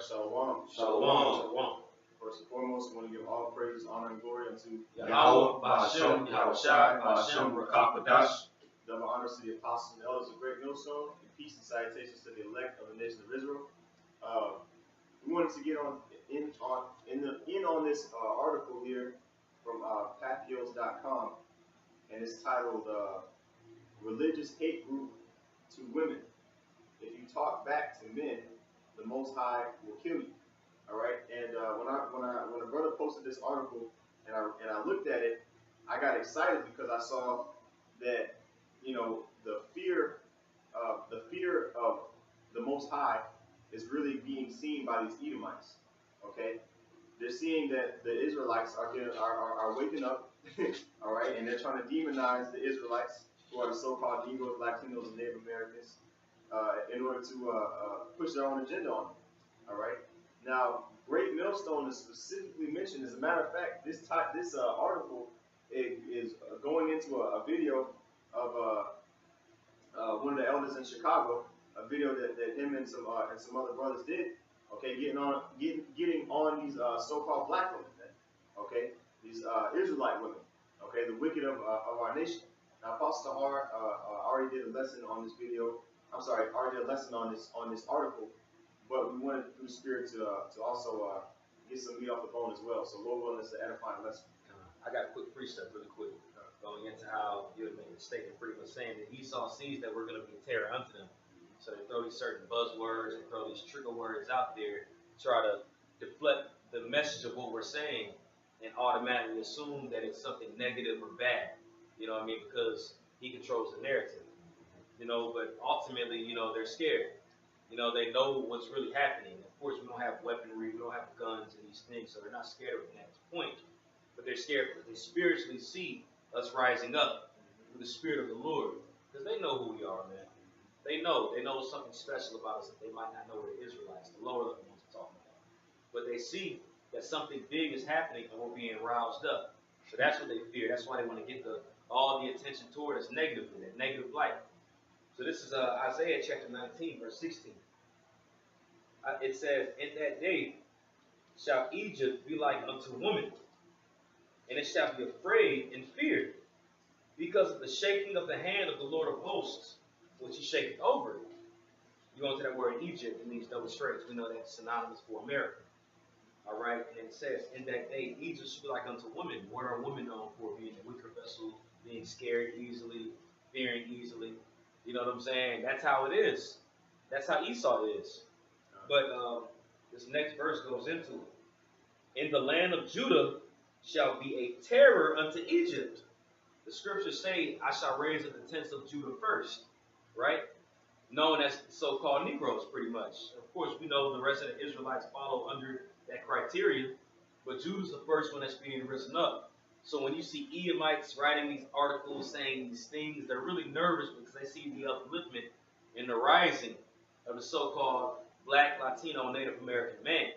right, shalom. Shalom. Shalom. First and foremost, we want to give all praises, honor, and glory unto Yahweh, Ba'ashem, Yahushai, Ba'ashem, Rakakadash. Double honors to the apostles and elders of Great Millstone, and peace and salutations to the elect of the nation of Israel. We wanted to get in on this article here from pathheals.com, and it's titled "Religious Hate Group to Women. If you talk back to men, the Most High will kill you." All right, and when a brother posted this article and I looked at it, I got excited because I saw that, you know, the fear of the Most High is really being seen by these Edomites. Okay, they're seeing that the Israelites are waking up, all right, and they're trying to demonize the Israelites, who are the so-called Negroes, Latinos, and Native Americans, in order to push their own agenda on them. All right. Now, Great Millstone is specifically mentioned. As a matter of fact, this article is going into a video of one of the elders in Chicago, a video that him and some other brothers did. Okay, getting on these so-called black women. Okay, these Israelite women. Okay, the wicked of our nation. Now, Apostle Tahar already did a lesson on this video. I'm sorry, already did a lesson on this article. But we wanted through the Spirit to also get some meat off the bone as well. So Lord willing, it's an edifying lesson. I got a quick precept really quick, going into how you had made a statement pretty much saying that Esau sees that we're going to be a terror unto them. So they throw these certain buzzwords and throw these trigger words out there, try to deflect the message of what we're saying and automatically assume that it's something negative or bad. You know what I mean? Because he controls the narrative. You know, but ultimately, you know, they're scared. You know, they know what's really happening. Of course, we don't have weaponry, we don't have guns and these things, so they're not scared of it at this point. But they're scared because they spiritually see us rising up with the Spirit of the Lord. Because they know who we are, man. They know something special about us that they might not know with the Israelites, the lower level ones we're talking about. But they see that something big is happening and we're being roused up. So that's what they fear. That's why they want to get all the attention toward us negatively, that negative light. So this is Isaiah chapter 19, verse 16. It says, "In that day shall Egypt be like unto woman, and it shall be afraid and feared, because of the shaking of the hand of the Lord of hosts, which he shaketh over it." You go into that word Egypt, it means double straits. We know that's synonymous for America. All right, and it says, "In that day Egypt shall be like unto woman." What are women known for? Being a weaker vessel, being scared easily, fearing easily. You know what I'm saying? That's how it is. That's how Esau is. But this next verse goes into it. "In the land of Judah shall be a terror unto Egypt." The scriptures say, "I shall raise up the tents of Judah first," right? Known as the so-called Negroes, pretty much. Of course, we know the rest of the Israelites follow under that criteria, but Judah's the first one that's being risen up. So when you see Edomites writing these articles saying these things, they're really nervous because they see the upliftment and the rising of the so-called Black, Latino, Native American man.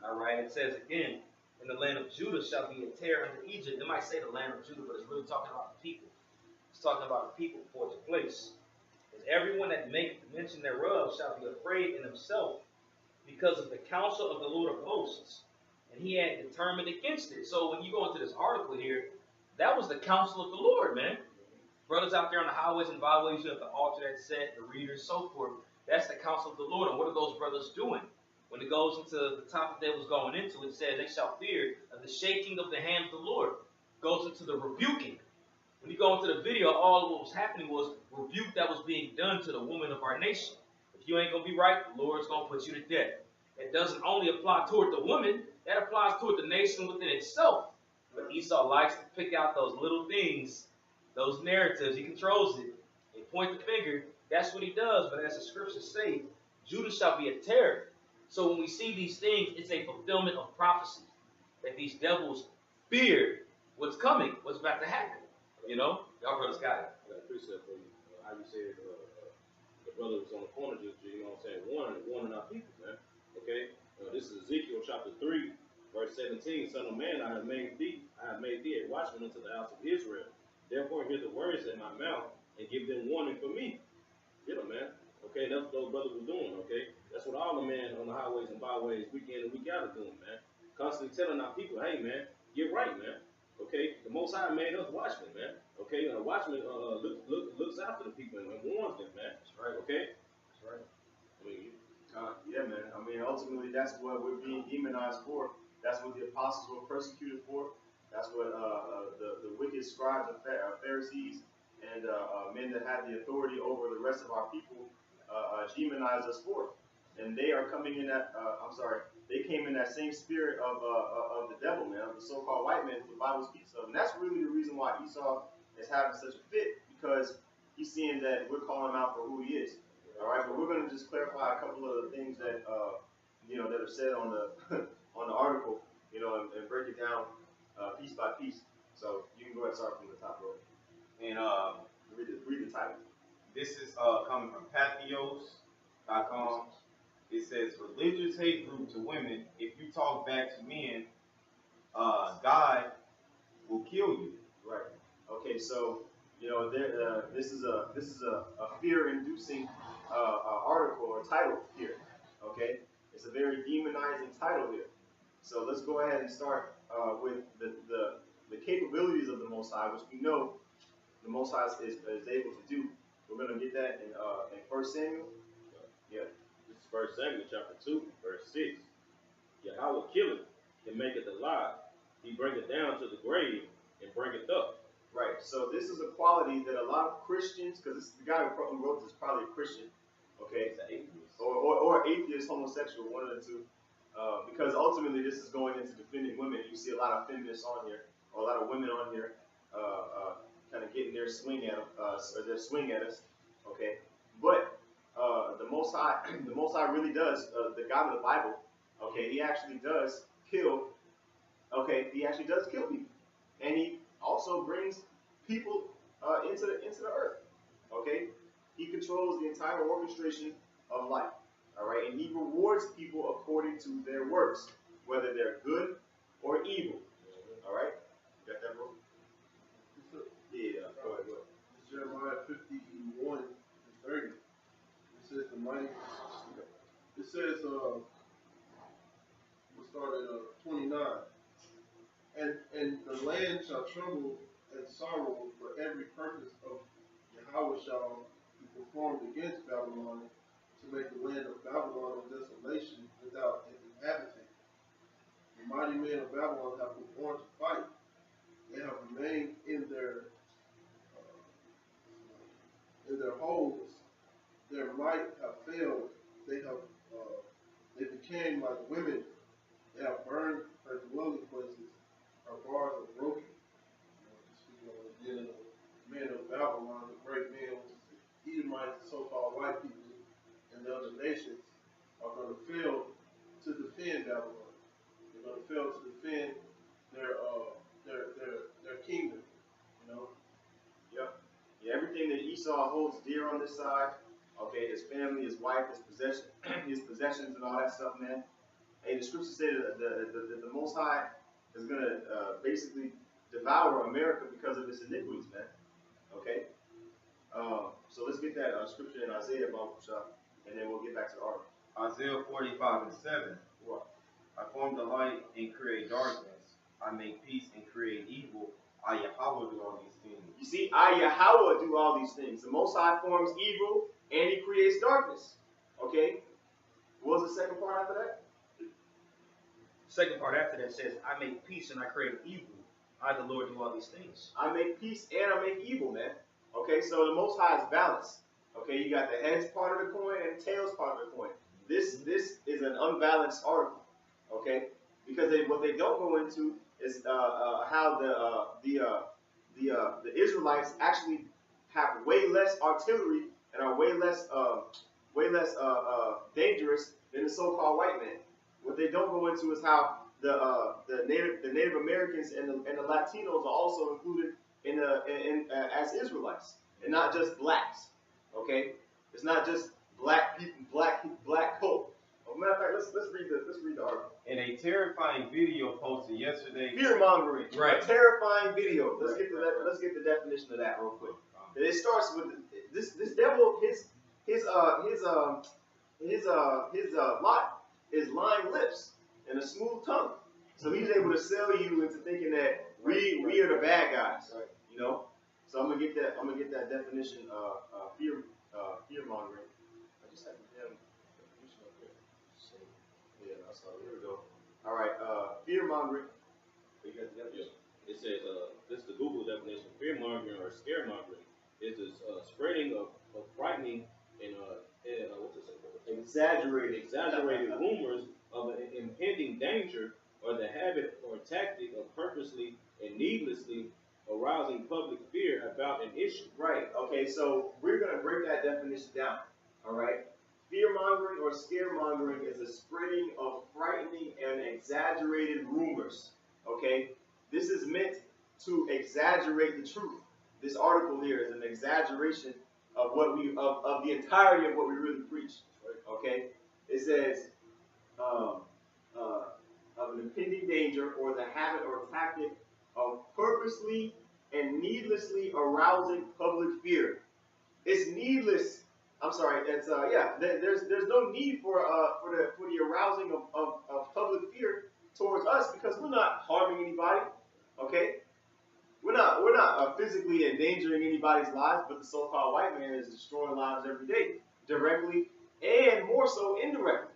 All right, it says again, "In the land of Judah shall be a terror unto Egypt." It might say the land of Judah, but it's really talking about the people. It's talking about the people before it took place. "And everyone that maketh mention thereof shall be afraid in himself, because of the counsel of the Lord of hosts, and he had determined against it." So when you go into this article here, that was the counsel of the Lord, man. Brothers out there on the highways and byways, you have the altar that's set, the readers, so forth. That's the counsel of the Lord. And what are those brothers doing? When it goes into the topic that was going into, it says they shall fear of the shaking of the hand of the Lord. Goes into the rebuking. When you go into the video, all of what was happening was rebuke that was being done to the woman of our nation. If you ain't going to be right, the Lord's going to put you to death. It doesn't only apply toward the woman, that applies toward the nation within itself. But Esau likes to pick out those little things, those narratives. He controls it. He point the finger. That's what he does. But as the scriptures say, Judah shall be a terror. So when we see these things, it's a fulfillment of prophecy. That these devils fear what's coming, what's about to happen. You know? Y'all brothers got it. I got a precept for you. How you said the brother was on the corner just, you know what I'm saying, warning our people, man. Okay? This is Ezekiel chapter 3, verse 17. "Son of man, I have made thee a watchman unto the house of Israel. Therefore hear the words in my mouth and give them warning for me." Get them, man. Okay, that's what those brothers were doing, okay? That's what all the men on the highways and byways always week in and week out of doing, man. Constantly telling our people, hey, man, get right, man. Okay, the Most High made us watchmen, man. Okay, and a watchman looks after the people and warns them, man. That's right. Okay, That's right. I mean, Yeah, man. I mean, ultimately, that's what we're being demonized for. That's what the apostles were persecuted for. That's what the wicked scribes and Pharisees and men that had the authority over the rest of our people demonize us for. And they are coming in that. They came in that same spirit of the devil, man, of the so-called white man the Bible speaks of. And that's really the reason why Esau is having such a fit, because he's seeing that we're calling him out for who he is. All right, but we're going to just clarify a couple of the things that that are said on the on the article, and break it down piece by piece. So you can go ahead and start from the top, bro. And Read the title. this is coming from Patheos.com. It says, religious hate group to women. If you talk back to men, God will kill you. Right. Okay. So this is a fear-inducing article or title here. Okay. It's a very demonizing title here. So let's go ahead and start with the capabilities of the Most High, which we know the Most High is able to do. We're gonna get that in 1 Samuel. Yeah. this is 1 Samuel chapter 2, verse 6. Yahweh killeth and maketh alive. He bringeth down to the grave and bringeth up. Right. So this is a quality that a lot of Christians, because the guy who wrote this is probably a Christian, okay, He's an atheist. or atheist, homosexual, one of the two. Because ultimately this is going into defending women. You see a lot of feminists on here, or a lot of women on here, kind of getting their swing at us, okay. But the Most High really does. The God of the Bible, okay, He actually does kill. Okay, He actually does kill people, and He also brings people into the earth. Okay, He controls the entire orchestration of life. All right, and He rewards people according to their works, whether they're good or evil. All right, you got that, bro? Yeah. Go ahead. It's Jeremiah 51 and 30. It says we'll start at 29. And the land shall tremble and sorrow for every purpose of Yahweh shall be performed against Babylon, to make the land of Babylon a desolation without an inhabitant. The mighty men of Babylon have been born to fight. They have remained in their holes. Their might have failed. They became like women. They have burned her dwelling places. Her bars are broken. Speaking of again, the men of Babylon, the great men, the Edomites, the so-called white people, and the other nations are going to fail to defend Babylon. They're going to fail to defend their kingdom. Yeah. Everything that Esau holds dear on this side, okay, his family, his wife, his possessions, and all that stuff, man. Hey, the scriptures say that the Most High is gonna basically devour America because of its iniquities, man. Okay. So let's get that scripture in Isaiah about and then we'll get back to the article. Isaiah 45 and 7. What? I form the light and create darkness. I make peace and create evil. I Yahweh do all these things. You see, I Yahweh do all these things. The Most High forms evil and He creates darkness. Okay. What was the second part after that? Second part after that says, I make peace and I create evil. I, the Lord, do all these things. I make peace and I make evil, man. Okay, so the Most High is balanced. Okay, you got the heads part of the coin and the tails part of the coin. This is an unbalanced article. Okay, because what they don't go into is how the Israelites actually have way less artillery and are way less dangerous than the so-called white man. What they don't go into is how the Native Americans and the Latinos are also included as Israelites, and not just blacks. Okay, it's not just black people, black coat. Matter of fact, let's read the article. In a terrifying video posted yesterday, Fear mongering, right? A terrifying video. Let's get the definition of that real quick. It starts with this devil. His lot is lying lips and a smooth tongue. So he's able to sell you into thinking that we are the bad guys, you know. So I'm gonna get that definition fear mongering. I just had the damn definition up here. Yeah, I saw it. Here we go. All right, fear mongering. You got the definition? It says, this is the Google definition. Fear mongering or scaremongering is the spreading of frightening and what's it say? Exaggerated rumors of an impending danger, or the habit or tactic of purposely and needlessly arousing public fear about an issue. Right. Okay. So we're gonna break that definition down. All right. Fear mongering or scaremongering is the spreading of frightening and exaggerated rumors. Okay. This is meant to exaggerate the truth. This article here is an exaggeration of what we of the entirety of what we really preach. Okay. It says of an impending danger or the habit or tactic of purposely and needlessly arousing public fear. It's needless. I'm sorry. It's There's no need for the arousing of public fear towards us because we're not harming anybody. Okay. We're not physically endangering anybody's lives, but the so-called white man is destroying lives every day, directly and more so indirectly.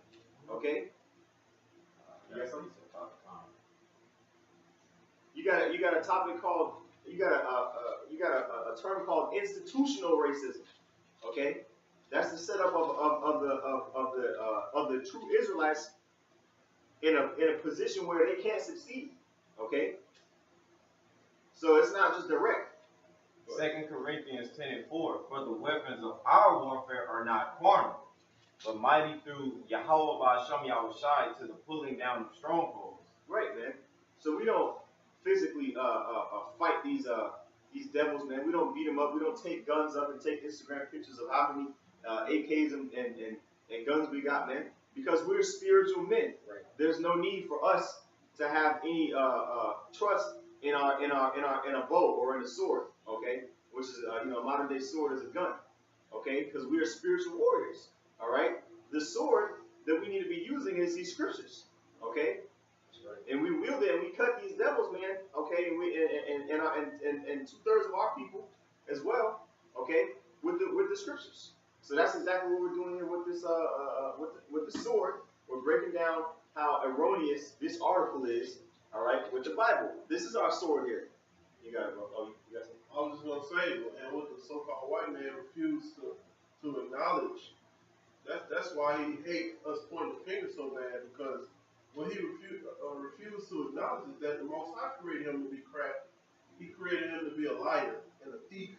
Okay. You got a topic called you got a term called institutional racism. Okay, that's the setup of the true Israelites in a position where they can't succeed. Okay, so it's not just direct. 2 Corinthians 10:4, for the weapons of our warfare are not carnal, but mighty through Yahweh Ba'Shem Yahushai to the pulling down of strongholds. Right, man. So we don't physically fight these devils, man. We don't beat them up. We don't take guns up and take Instagram pictures of how many AKs and guns we got, man. Because we're spiritual men. Right. There's no need for us to have any trust in a bow or in a sword, okay? Which is modern day sword is a gun, okay? Because we are spiritual warriors, all right? The sword that we need to be using is these scriptures, okay? And we wield it and we cut these devils, man, okay? And we and 2/3 of our people as well, okay? With the scriptures. So that's exactly what we're doing here with this with the sword. We're breaking down how erroneous this article is, all right, with the Bible. This is our sword here. You got it, bro. Oh, you got something? I was just gonna say, and what the so-called white man refused to acknowledge, that's why he hates us pointing the finger so bad, because what he refused to acknowledge is that the Most High created him to be crafty. He created him to be a liar and a thief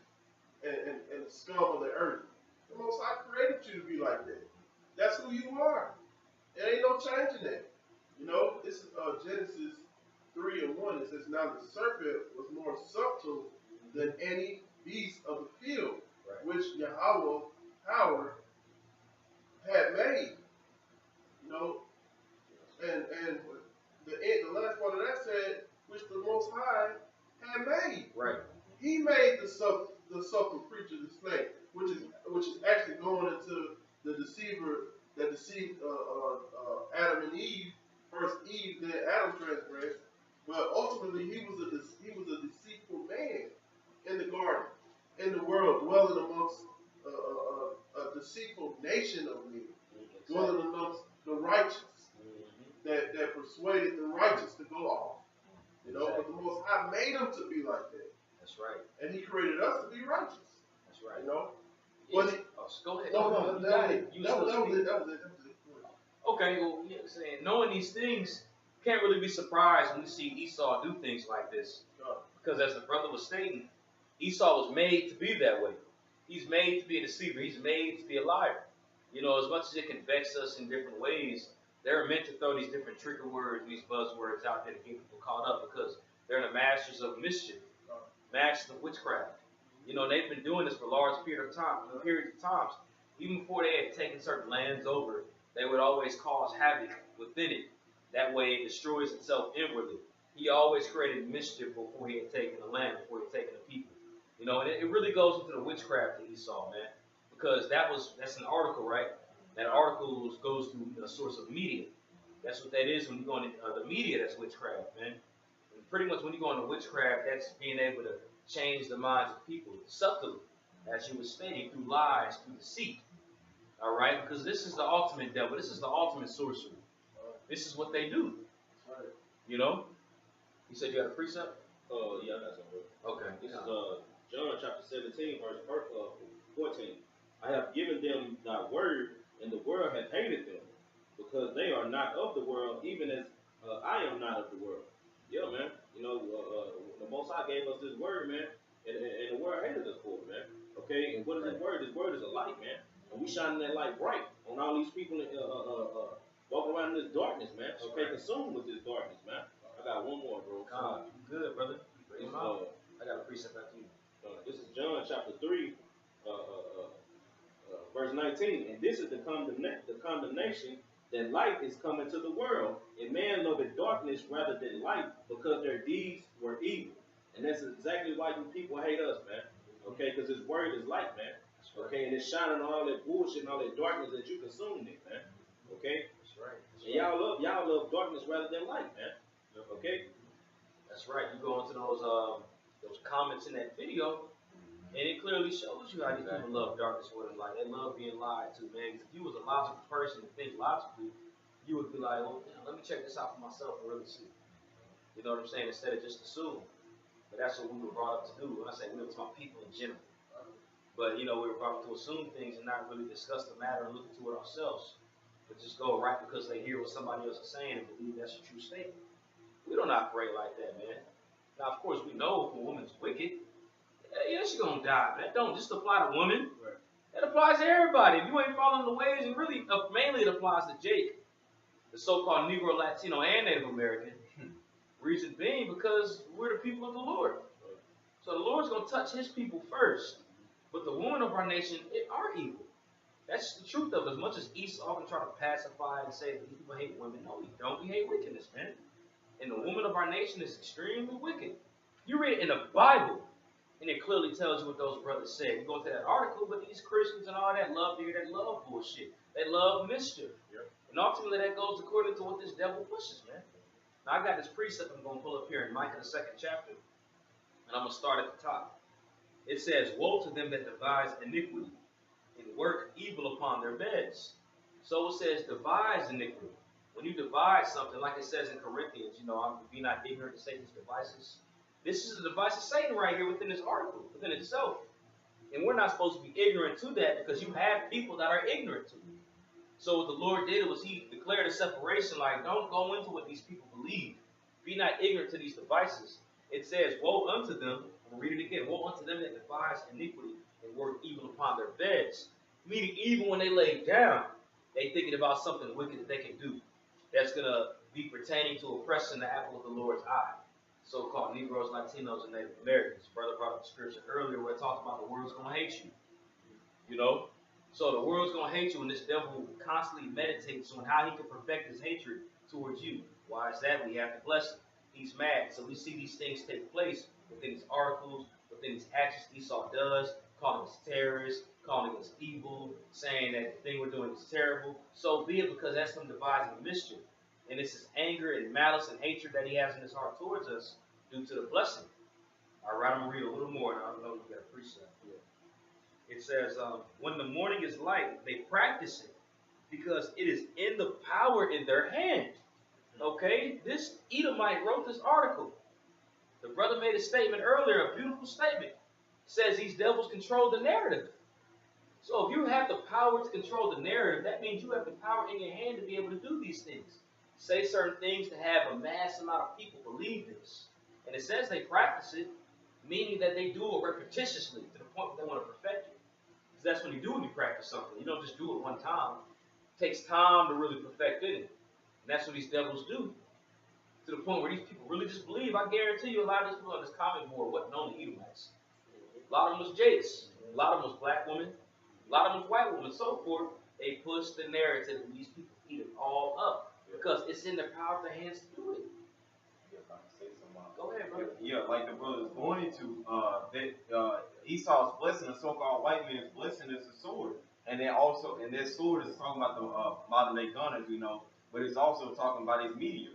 and a scum of the earth. The Most High created you to be like that. That's who you are. There ain't no changing that. You know, this is Genesis 3:1. It says, now the serpent was more subtle than any beast of the field, Right. which Yahweh power had made. You know, and the last part of that said, which the Most High had made. Right. He made the subtle creature, the snake, which is actually going into the deceiver that deceived Adam and Eve. First Eve, then Adam transgressed. But ultimately, he was a deceitful man in the garden, in the world, dwelling amongst a deceitful nation of men, dwelling amongst the righteous, that persuaded the righteous to go off. You know, but the Most High made him to be like that. That's right. And he created us to be righteous. That's right. You know? Yeah. But Go ahead. no, You got it. that was it. Okay, well, yeah, saying knowing these things, can't really be surprised when we see Esau do things like this. Because as the brother was stating, Esau was made to be that way. He's made to be a deceiver. He's made to be a liar. You know, as much as it can vex us in different ways, they're meant to throw these different trigger words, these buzzwords out there to get people caught up because they're the masters of mischief, masters of witchcraft. You know, they've been doing this for large periods of times. Even before they had taken certain lands over, they would always cause havoc within it. That way it destroys itself inwardly. He always created mischief before he had taken the land, before he had taken the people. You know, and it really goes into the witchcraft that Esau, man. Because that's an article, right? That article goes through a source of media. That's what that is when you go into the media. That's witchcraft, man. And pretty much when you go into witchcraft, that's being able to change the minds of people subtly, as you were stating, through lies, through deceit. All right, because this is the ultimate devil. This is the ultimate sorcery. This is what they do. You know. You said you had a precept? Yeah, I got something. Okay. This is John chapter 17, verse 14. I have given them thy word, and the world hath hated them, because they are not of the world, even as I am not of the world. Yeah, man. You know, the Most High gave us this word, man, and the world hated us for it, man. Okay, and what is this word? This word is a light, man. And we shining that light bright on all these people walking around in this darkness, man. Okay, consumed with this darkness, man. I got one more, bro. God, you good, brother. I got a precept after you. This is John chapter 3, verse 19. And this is the condemnation that light is coming to the world, and man loveth darkness rather than light, because their deeds were evil. And that's exactly why you people hate us, man. Okay, because his word is light, man. Okay, and it's shining on all that bullshit and all that darkness that you consumed it, man. Okay? That's right. And y'all love darkness rather than light, man. Okay? That's right. You go into those comments in that video, and it clearly shows you how these people love darkness more than light. They love being lied to, man. If you was a logical person and think logically, you would be like, well, let me check this out for myself and really see. You know what I'm saying? Instead of just assume. But that's what we were brought up to do. When I say we were talking people in general. But, you know, we were brought up to assume things and not really discuss the matter and look into it ourselves. But just go right because they hear what somebody else is saying and believe that's a true statement. We don't operate like that, man. Now, of course, we know if a woman's wicked, yeah, she's going to die. But that don't just apply to women. Right. That applies to everybody. If you ain't following the ways, and really, mainly it applies to Jake, the so-called Negro, Latino, and Native American. Reason being because we're the people of the Lord. So the Lord's going to touch his people first. But the women of our nation are evil. That's the truth of it. As much as East often try to pacify and say that people hate women, no, we don't. We hate wickedness, man. And the woman of our nation is extremely wicked. You read it in the Bible, and it clearly tells you what those brothers said. You go into that article, but these Christians and all that love to hear that love bullshit. They love mischief. Yep. And ultimately that goes according to what this devil pushes, man. Now I got this precept I'm going to pull up here in Micah the 2nd chapter, and I'm going to start at the top. It says, woe to them that devise iniquity and work evil upon their beds. So it says, devise iniquity. When you devise something, like it says in Corinthians, you know, be not ignorant of Satan's devices. This is the device of Satan right here within this article, within itself. And we're not supposed to be ignorant to that because you have people that are ignorant to it. So what the Lord did was he declared a separation, like, don't go into what these people believe. Be not ignorant to these devices. It says, woe unto them. I'll read it again. Woe unto them that devise iniquity and work evil upon their beds. Meaning even when they lay down, they thinking about something wicked that they can do. That's going to be pertaining to oppressing the apple of the Lord's eye. So-called Negroes, Latinos, and Native Americans. Brother brought up the scripture earlier where it talks about the world's going to hate you. You know? So the world's going to hate you, and this devil constantly meditates on how he can perfect his hatred towards you. Why is that? We have to bless him. He's mad. So we see these things take place within his articles, within his actions Esau does, calling us terrorists, calling us evil, saying that the thing we're doing is terrible. So be it, because that's him devising mischief. And it's his anger and malice and hatred that he has in his heart towards us due to the blessing. All right, I'm going to read a little more, and I don't know if you got a precept. It says, when the morning is light, they practice it because it is in the power in their hand. Okay? This Edomite wrote this article. The brother made a statement earlier, a beautiful statement. Says these devils control the narrative. So if you have the power to control the narrative, that means you have the power in your hand to be able to do these things. Say certain things to have a mass amount of people believe this. And it says they practice it, meaning that they do it repetitiously to the point that they want to perfect it. Because that's when you do when you practice something. You don't just do it one time. It takes time to really perfect it. And that's what these devils do. To the point where these people really just believe. I guarantee you a lot of these people on this comment board wasn't known to Edomites. A lot of them was Jakes. A lot of them was black women. A lot of them was white women, so forth. They push the narrative and these people eat it all up. Because it's in their power of their hands to do it. Go ahead, brother. Yeah, like the brother's going into that Esau's blessing, the so-called white man's blessing, is a sword, and then also, and this sword is talking about the modern day gunners, you know, but it's also talking about his media.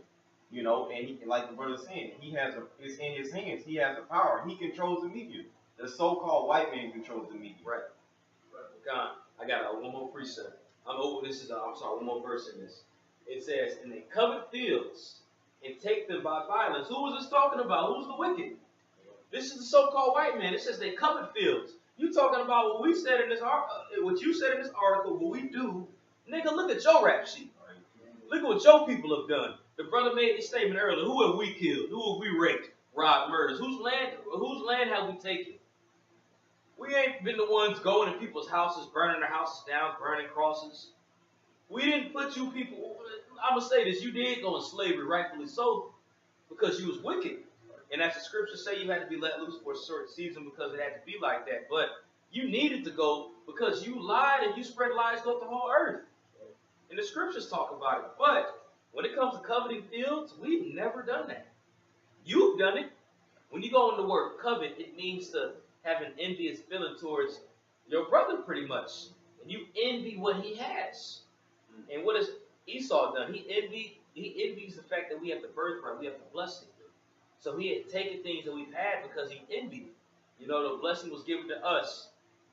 You know, and he, like the brother saying, it's in his hands. He has the power. He controls the media. The so-called white man controls the media. Right. God, I got one more precept. One more verse in this. It says, and they covet fields and take them by violence. Who was this talking about? Who's the wicked? This is the so-called white man. It says they covet fields. You talking about what we said in this what you said in this article, what we do. Nigga, look at your rap sheet. Look at what your people have done. The brother made this statement earlier. Who have we killed? Who have we raped? Robbed, murders? Whose land have we taken? We ain't been the ones going to people's houses, burning their houses down, burning crosses. We didn't put you people. I'm gonna say this: you did go in slavery, rightfully so, because you was wicked. And as the scriptures say, you had to be let loose for a certain season because it had to be like that. But you needed to go because you lied and you spread lies throughout the whole earth. And the scriptures talk about it. But when it comes to coveting fields, we've never done that. You've done it. When you go in the word covet, it means to have an envious feeling towards your brother pretty much. And you envy what he has. And what has Esau done? He envies the fact that we have the birthright, we have the blessing. So he had taken things that we've had because he envied. You know, the blessing was given to us.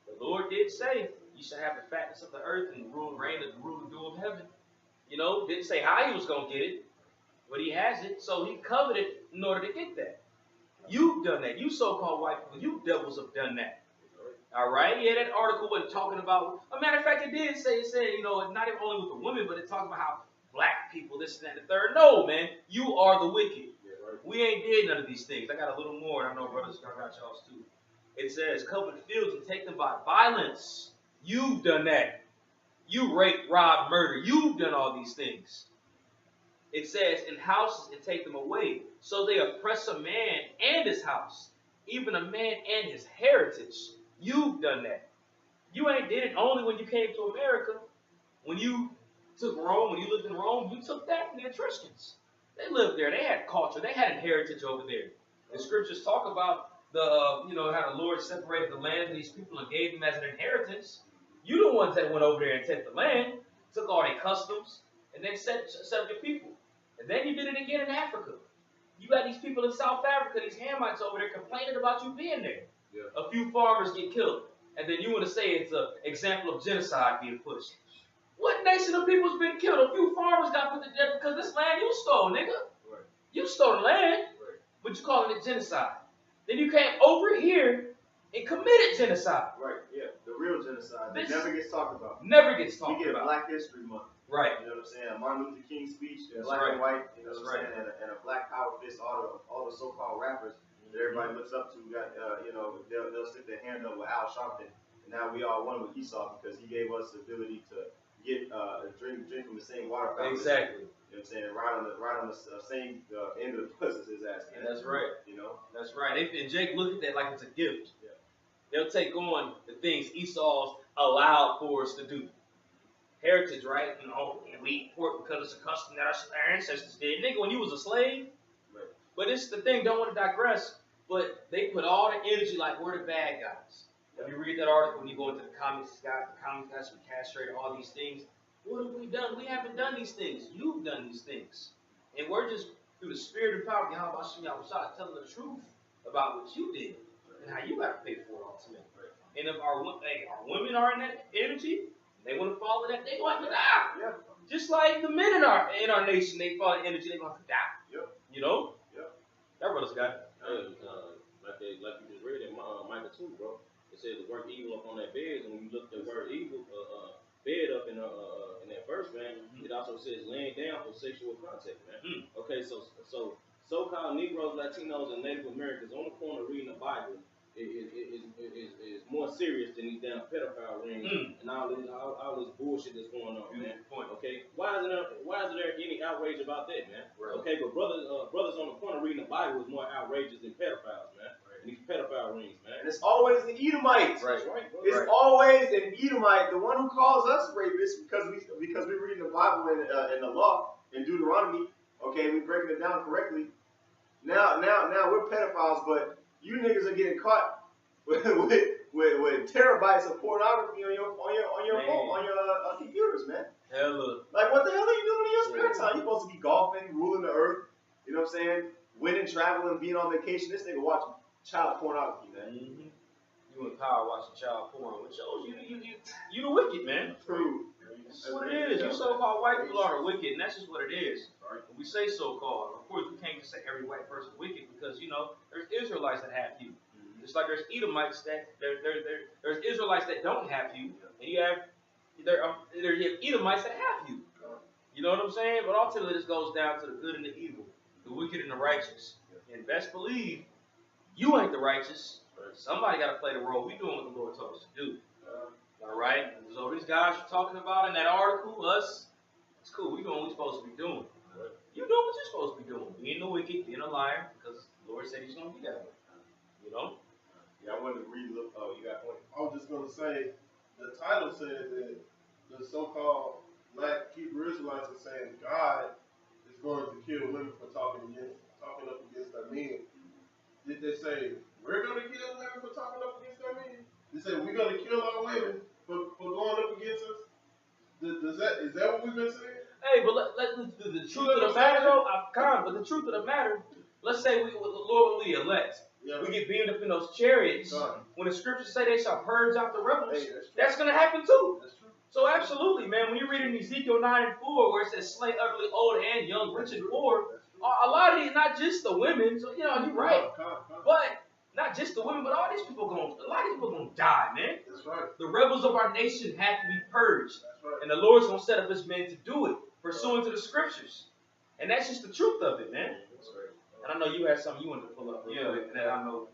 The Lord did say, you shall have the fatness of the earth and rule and reign and rule the dew of heaven. You know, didn't say how he was going to get it, but he has it. So he coveted in order to get that. You've done that. You so-called white people, you devils have done that. All right? Yeah, that article wasn't talking about, a matter of fact, it said, you know, not even only with the women, but it talks about how black people, this and that, and the third. No, man, you are the wicked. We ain't did none of these things. I got a little more, and I know brothers, I got y'all's too. It says, cover the fields and take them by violence. You've done that. You rape, rob, murder. You've done all these things. It says, in houses and take them away. So they oppress a man and his house, even a man and his heritage. You've done that. You ain't did it only when you came to America. When you took Rome, when you lived in Rome, you took that from the Etruscans. They lived there. They had culture. They had a heritage over there. The scriptures talk about how the Lord separated the land of these people and gave them as an inheritance. You the ones that went over there and took the land, took all their customs, and then set up your people. And then you did it again in Africa. You got these people in South Africa, these Hamites over there complaining about you being there. Yeah. A few farmers get killed. And then you want to say it's an example of genocide being pushed. What nation of people's been killed? A few farmers got put to death because this land you stole, nigga. Right. You stole the land, right, but you calling it genocide. Then you came over here and committed genocide. Right, yeah. The real genocide that never gets talked about. Never gets talked about. We get a Black History Month. Right. You know what I'm saying? A Martin Luther King speech, That's black right. and white, you know That's what I'm right. saying? And a Black Power fist, all the so-called rappers that everybody looks up to, they'll stick their hand up with Al Sharpton. And now we all one with Esau because he gave us the ability to get drink from the same water fountain. Exactly. You know what I'm saying? Right on the same end of the bus as his ass. And that's right. You know? That's right. And Jake look at that like it's a gift. Yeah. They'll take on the things Esau's allowed for us to do. Heritage, right? You know, we eat pork because it's a custom that our ancestors did. Nigga, when you was a slave. Right. But it's the thing, don't want to digress, but they put all the energy like we're the bad guys. When you read that article, when you go into the comics guys we castrated all these things. What have we done? We haven't done these things. You've done these things. And we're just, through the spirit and power of Yahweh telling the truth about what you did and how you got to pay for it ultimately. And if our women are in that energy, they want to follow that, they're going to have to die. Yeah. Just like the men in our nation, they follow the energy, they're going to have to die. Yep. You know? Yep. That brother's got it. Like you just read in Micah 2, bro. It says the word evil up on that bed, and when you look at the word evil, bed up in that verse, man, it also says laying down for sexual contact, man. Okay, so so-called Negroes, Latinos, and Native Americans on the corner reading the Bible is more serious than these damn pedophile rings and all this bullshit that's going on, man. Point. Okay, why isn't there any outrage about that, man? Right. Okay, but brothers on the corner reading the Bible is more outrageous than pedophiles, man. And these pedophile rings, man. And it's always an Edomite. Right. That's right, bro. It's always an Edomite, the one who calls us rapists because we're reading the Bible in the law in Deuteronomy. Okay, we're breaking it down correctly. Now we're pedophiles, but you niggas are getting caught with terabytes of pornography on your phone, on your computers, man. Hella. Like, what the hell are you doing in your spare women traveling, being on vacation. This nigga watching child pornography, man. Mm-hmm. You and Power watching child porn, which shows you the wicked, man. True. That's what it is. You so-called white people are the wicked, and that's just what it is. When we say so-called, of course, we can't just say every white person wicked because, you know, there's Israelites that have you. Just like there's Edomites there's Israelites that don't have you, and you have Edomites that have you. You know what I'm saying? But ultimately, this goes down to the good and the evil, the wicked and the righteous. And best believe you ain't the righteous. Somebody got to play the role. We doing what the Lord told us to do. All right? So these guys you're talking about in that article, us, it's cool. We doing what we're supposed to be doing. You doing what you're supposed to be doing. Being the wicked, being a liar, because the Lord said he's going to be that way. You know? Yeah, I wanted to read a little. Oh, you got one? I was just going to say, the title said that the so-called black Hebrew Israelites are saying God is going to kill women for talking up against their men. Did they say we're going to kill women for talking up against their men? They say we're going to kill our women for going up against us. Is that what we've been saying? Hey, but the truth of the matter, though, but the truth of the matter, let's say the Lord will elect. Yeah. We get beamed up in those chariots. God. When the scriptures say they shall purge out the rebels, Hey, that's going to happen too. That's true. So absolutely, man, when you read in Ezekiel 9:4, where it says slay ugly, old, and young, rich, and poor, a lot of these, not just the women, so, you know, you're right, but not just the women, but all these people a lot of people going to die, man. That's right. The rebels of our nation have to be purged. That's right. And the Lord's going to set up his men to do it, pursuant to the scriptures. And that's just the truth of it, man. That's right. And I know you had something you wanted to pull up. Yeah, and I know.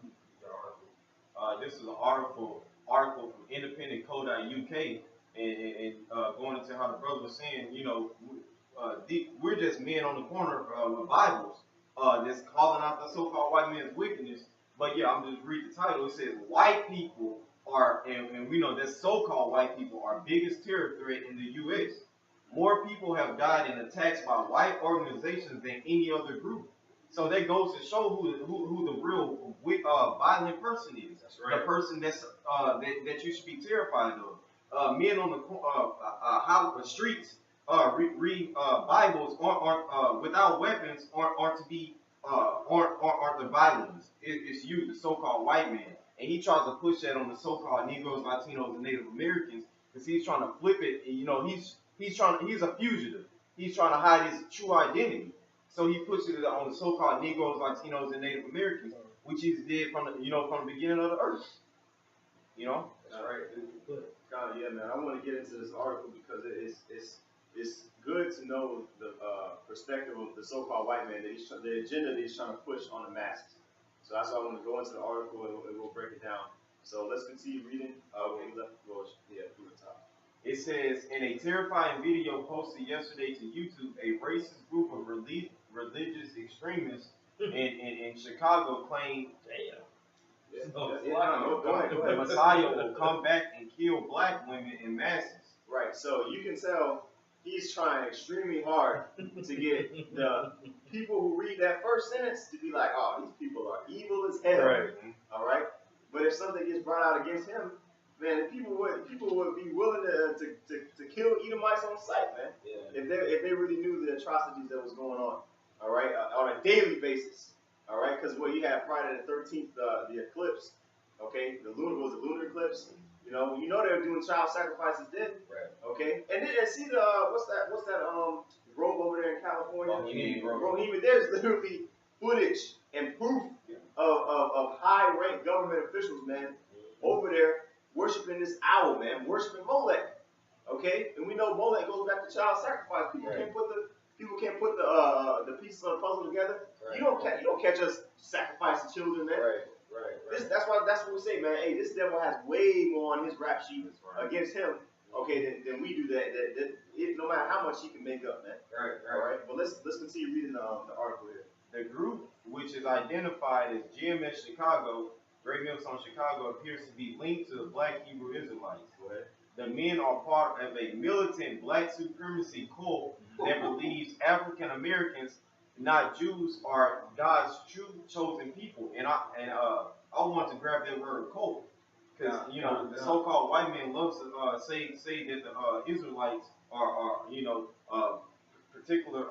This is an article from independentco.uk, and going into how the brother was saying, you know, we're just men on the corner with Bibles, that's calling out the so-called white man's wickedness. But yeah, I'm just read the title. It says white people are, and we know that so-called white people are biggest terror threat in the U.S. More people have died in attacks by white organizations than any other group. So that goes to show who the real violent person is. That's right. The person that's that you should be terrified of. Men on the streets read Bibles aren't without weapons aren't to be aren't the violence. It's you, the so-called white man, and he tries to push that on the so-called Negroes, Latinos, and Native Americans because he's trying to flip it. And, you know, he's a fugitive. He's trying to hide his true identity. So he pushes it on the so-called Negroes, Latinos, and Native Americans, which he's did from the beginning of the earth. You know. That's right. God, yeah, man. I want to get into this article because it's good to know the perspective of the so-called white man, the agenda that he's trying to push on the masses. So that's why I want to go into the article and we'll break it down. So let's continue reading. We left through the top. It says, in a terrifying video posted yesterday to YouTube, a racist group of religious extremists in Chicago claimed Go ahead. the Messiah will come back and kill black women in masses. Right, so you can tell he's trying extremely hard to get the people who read that first sentence to be like, oh, these people are evil as hell. Right. All right? But if something gets brought out against him, man, people would be willing to kill Edomites on sight, man. Yeah. If they really knew the atrocities that was going on, all right, on a daily basis, all right, because you had Friday the 13th, the eclipse, okay, the lunar eclipse. You know they were doing child sacrifices then, Right. okay, and see the what's that grove over there in California? Bohemian. There's literally footage and proof of high ranked government officials, man, over there worshiping this owl, man, worshiping Molech, okay? And we know Molech goes back to child sacrifice. People can't put the pieces of the puzzle together. Right. You don't catch us sacrificing children, man. Right. That's what we say, man. Hey, this devil has way more on his rap sheet against him, okay, than we do. No matter how much he can make up, man. Right. All right. But let's continue reading the article here. The group, which is identified as GMS Chicago, Great Mills on Chicago, appears to be linked to the Black Hebrew Israelites. The men are part of a militant black supremacy cult that believes African Americans, not Jews, are God's true chosen people. And I want to grab that word cult because the so-called white man loves to say that the Israelites are particular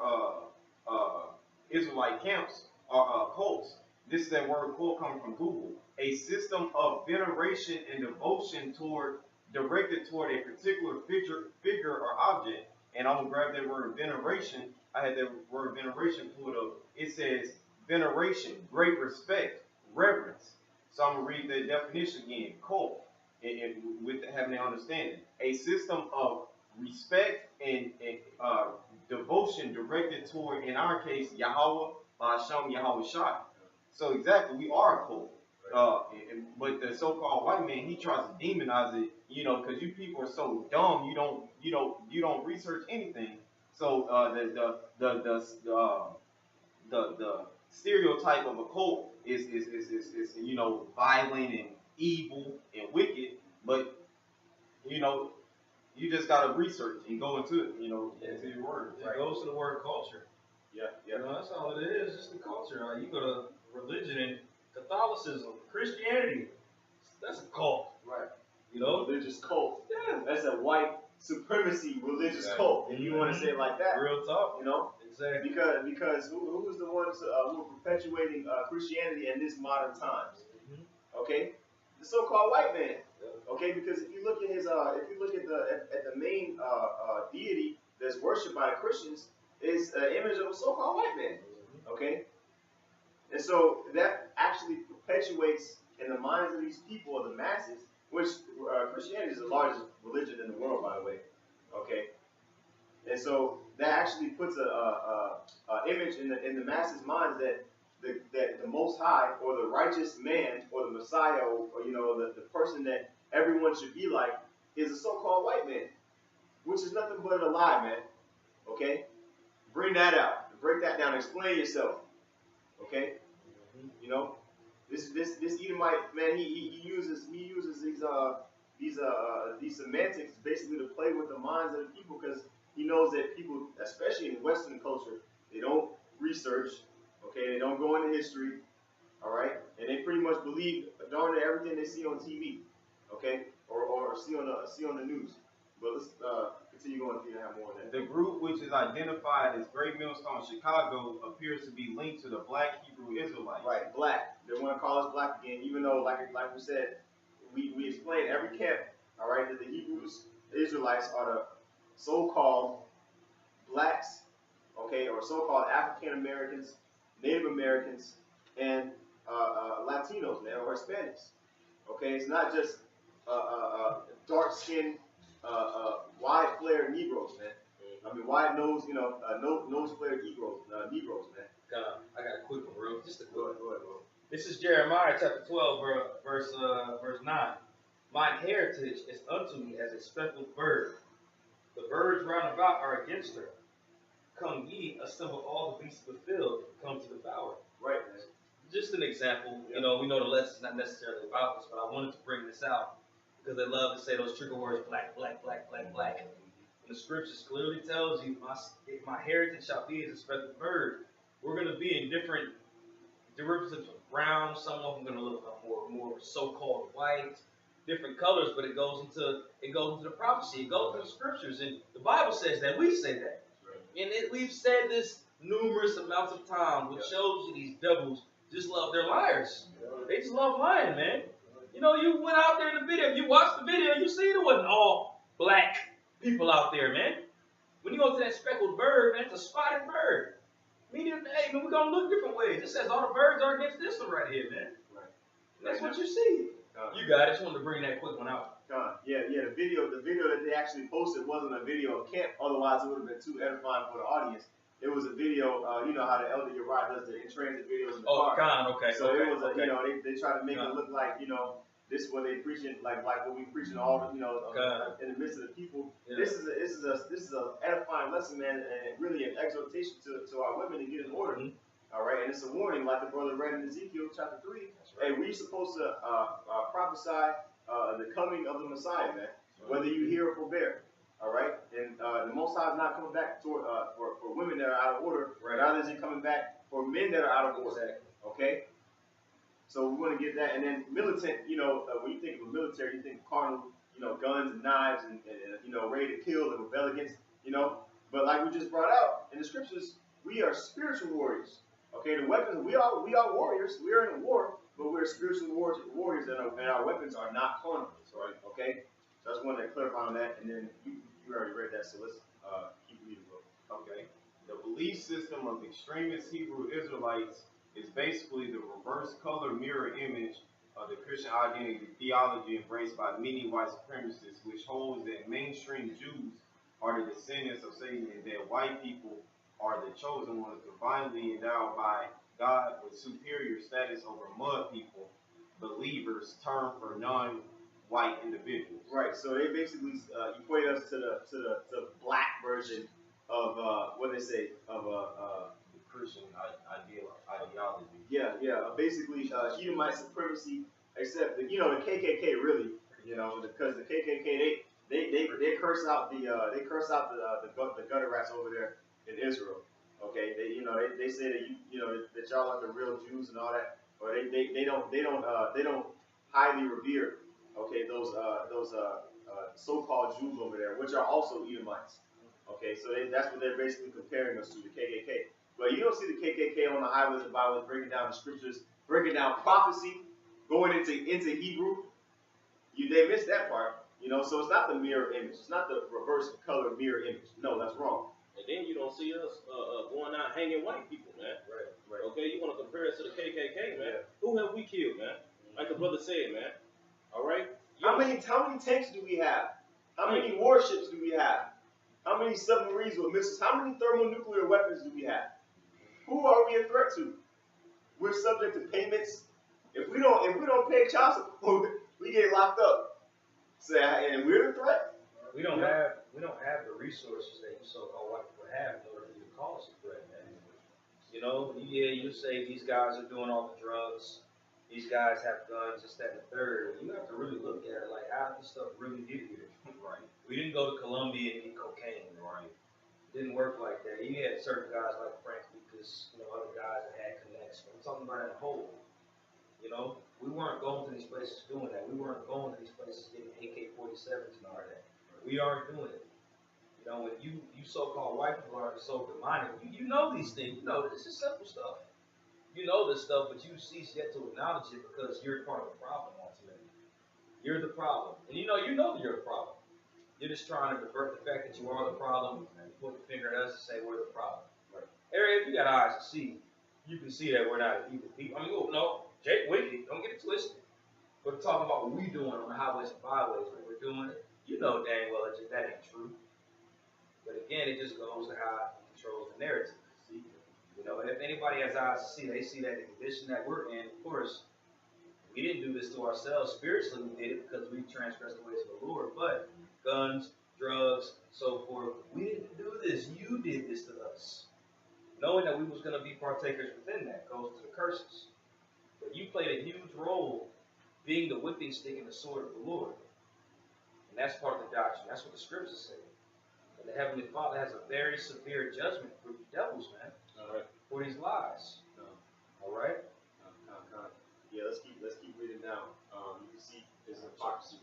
Israelite camps are cults. This is that word cult coming from Google. A system of veneration and devotion directed toward a particular figure or object. And I'm gonna grab that word veneration. I had that word veneration pulled up. It says veneration, great respect, reverence. So I'm gonna read the definition again. Cult, and with having an understanding, a system of respect and devotion directed toward, in our case, Yahweh, Hashem, Yahweh Shai. So exactly, we are a cult. But the so-called white man, he tries to demonize it, because you people are so dumb, you don't research anything. So the stereotype of a cult is violent and evil and wicked, but you just gotta research and go into it, into your word. It goes to the word culture. Yeah, yeah. That's all it is, just the culture. You go to religion and Catholicism, Christianity, that's a cult. Right. Religious cult. Yeah. That's a white supremacy religious cult, and you want to say it like that? Real talk. Exactly. Because who's the ones who are perpetuating Christianity in this modern times? Okay, the so-called white man. Okay, because if you look at the main deity that's worshipped by the Christians, is an image of a so-called white man. Okay, and so that actually perpetuates in the minds of these people, or the masses, which Christianity is the largest religion in the world, by the way. Okay, and so that actually puts a image in the masses' minds that the Most High, or the righteous man, or the Messiah, or the person that everyone should be like, is a so-called white man, which is nothing but a lie, man. Okay, bring that out, break that down, explain yourself. Okay, this Edomite man, he uses these semantics basically to play with the minds of the people, because he knows that people, especially in Western culture, they don't research. Okay, they don't go into history. All right, and they pretty much believe darn near everything they see on TV. Okay, or see on the news. But let's continue going if you have more on that. The group, which is identified as Great Millstone Chicago, appears to be linked to the Black Hebrew Israelites. Right, black. They want to call us black again, even though, like we said, we explained every camp, all right, that the Hebrews, the Israelites, are the so-called blacks, okay, or so-called African Americans, Native Americans, and Latinos, man, or Hispanics. Okay, it's not just dark-skinned, wide-flared Negroes, man. I mean, wide-nosed, nose-flared Negroes, man. I got a quick one, bro. Just a quick one. Go ahead, bro. This is Jeremiah chapter 12, verse 9. Mine heritage is unto me as a speckled bird. The birds round about are against her. Come ye, assemble all the beasts of the field, come to devour. Right, man. Just an example. Yeah. We know the lesson's not necessarily about this, but I wanted to bring this out because they love to say those trigger words, black, black, black, black, black. And the scriptures clearly tells you, my heritage shall be as a speckled bird. We're going to be in different derivatives of brown. Some of them going to look more so-called white, different colors, but it goes into the prophecy. It goes into the scriptures, and the Bible says that. We say that, and we've said this numerous amounts of times, which shows you these devils just love their liars. They just love lying, man. You went out there in the video. If you watched the video, you see it wasn't all black people out there, man. When you go to that speckled bird, man, it's a spotted bird. Meaning, hey, man, we're going to look different ways. It says all the birds are against this one right here, man. Right. That's what you see. You got it. Just wanted to bring that quick one out. Yeah. The video that they actually posted wasn't a video of camp. Otherwise, it would have been too edifying for the audience. It was a video. You know how the Elder Uriah does the in-transit videos in the car. Okay. So okay, it was okay. They try to make it look like this is what they preaching, like what we preaching all in the midst of the people. Yeah. This is a edifying lesson, man, and really an exhortation to our women to get in order. Mm-hmm. All right, and it's a warning, like the brother read in Ezekiel chapter 3. Hey, we're supposed to prophesy the coming of the Messiah, man, whether you hear or forbear. All right, and the Most High is not coming back for women that are out of order. Rather, is He coming back for men that are out of order. Exactly. Okay. So we want to get that, and then militant. When you think of the military, you think of carnal, guns and knives and ready to kill and rebel against. But like we just brought out in the scriptures, we are spiritual warriors. Okay, the weapons, we are warriors. We are in a war, but we're spiritual warriors, and our weapons are not carnal. Right? Okay. So I just wanted to clarify on that, and then you already read that, so let's keep reading. Okay. The belief system of extremist Hebrew Israelites is basically the reverse color mirror image of the Christian identity theology embraced by many white supremacists, which holds that mainstream Jews are the descendants of Satan and that white people are the chosen ones, divinely endowed by God with superior status over mud people, believers, term for non-white individuals. Right. So they basically equate us to the black version of what they say of The Christian ideology. Yeah. Basically, Edomite supremacy, except the KKK really, because the KKK they curse out the gutter rats over there in Israel. Okay, they say that that y'all are the real Jews and all that, or they don't highly revere those so-called Jews over there, which are also Edomites. Okay, so that's what they're basically comparing us to, the KKK. But you don't see the KKK on the highways and byways breaking down the scriptures, breaking down prophecy, going into Hebrew. They missed that part. So it's not the mirror image. It's not the reverse color mirror image. No, that's wrong. And then you don't see us going out hanging white people, man. Right. Okay, you want to compare us to the KKK, man? Who have we killed, man? Like the brother said, man. All right. How many tanks do we have? How many warships do we have? How many submarines with missiles? How many thermonuclear weapons do we have? Who are we a threat to? We're subject to payments. If we don't pay child support, we get locked up. And we're the threat. We don't have the resources that you so-called white people have in order for you to call us a threat, man. You say these guys are doing all the drugs, these guys have guns, this, that, and the third. You have to really look at it like, how did this stuff really get here? Right. We didn't go to Colombia and get cocaine, right? It didn't work like that. You had certain guys like Frank Lucas, other guys that had connects. I'm talking about in a whole. We weren't going to these places doing that. We weren't going to these places getting AK-47s and all that. We aren't doing it. When you so-called white people are so demonic, you know these things. This is simple stuff. You know this stuff, but you cease yet to acknowledge it because you're part of the problem ultimately. You're the problem. And you know you're the problem. You're just trying to divert the fact that you are the problem and point the finger at us and say we're the problem. Right. Area, if you got eyes to see, you can see that we're not evil people. No, Jake Wicked, don't get it twisted. But talking about what we're doing on the highways and byways, when we're doing it, dang well that ain't true. But again, it just goes to how it controls the narrative. And if anybody has eyes to see, they see that the condition that we're in, of course, we didn't do this to ourselves. Spiritually, we did it because we transgressed the ways of the Lord. But guns, drugs, so forth, we didn't do this. You did this to us. Knowing that we was going to be partakers within that goes to the curses. But you played a huge role being the whipping stick and the sword of the Lord. And that's part of the doctrine. That's what the scriptures say. And the Heavenly Father has a very severe judgment for the devils, man. All right. For these lies. All right? Yeah, let's keep reading down. You can see there's a box.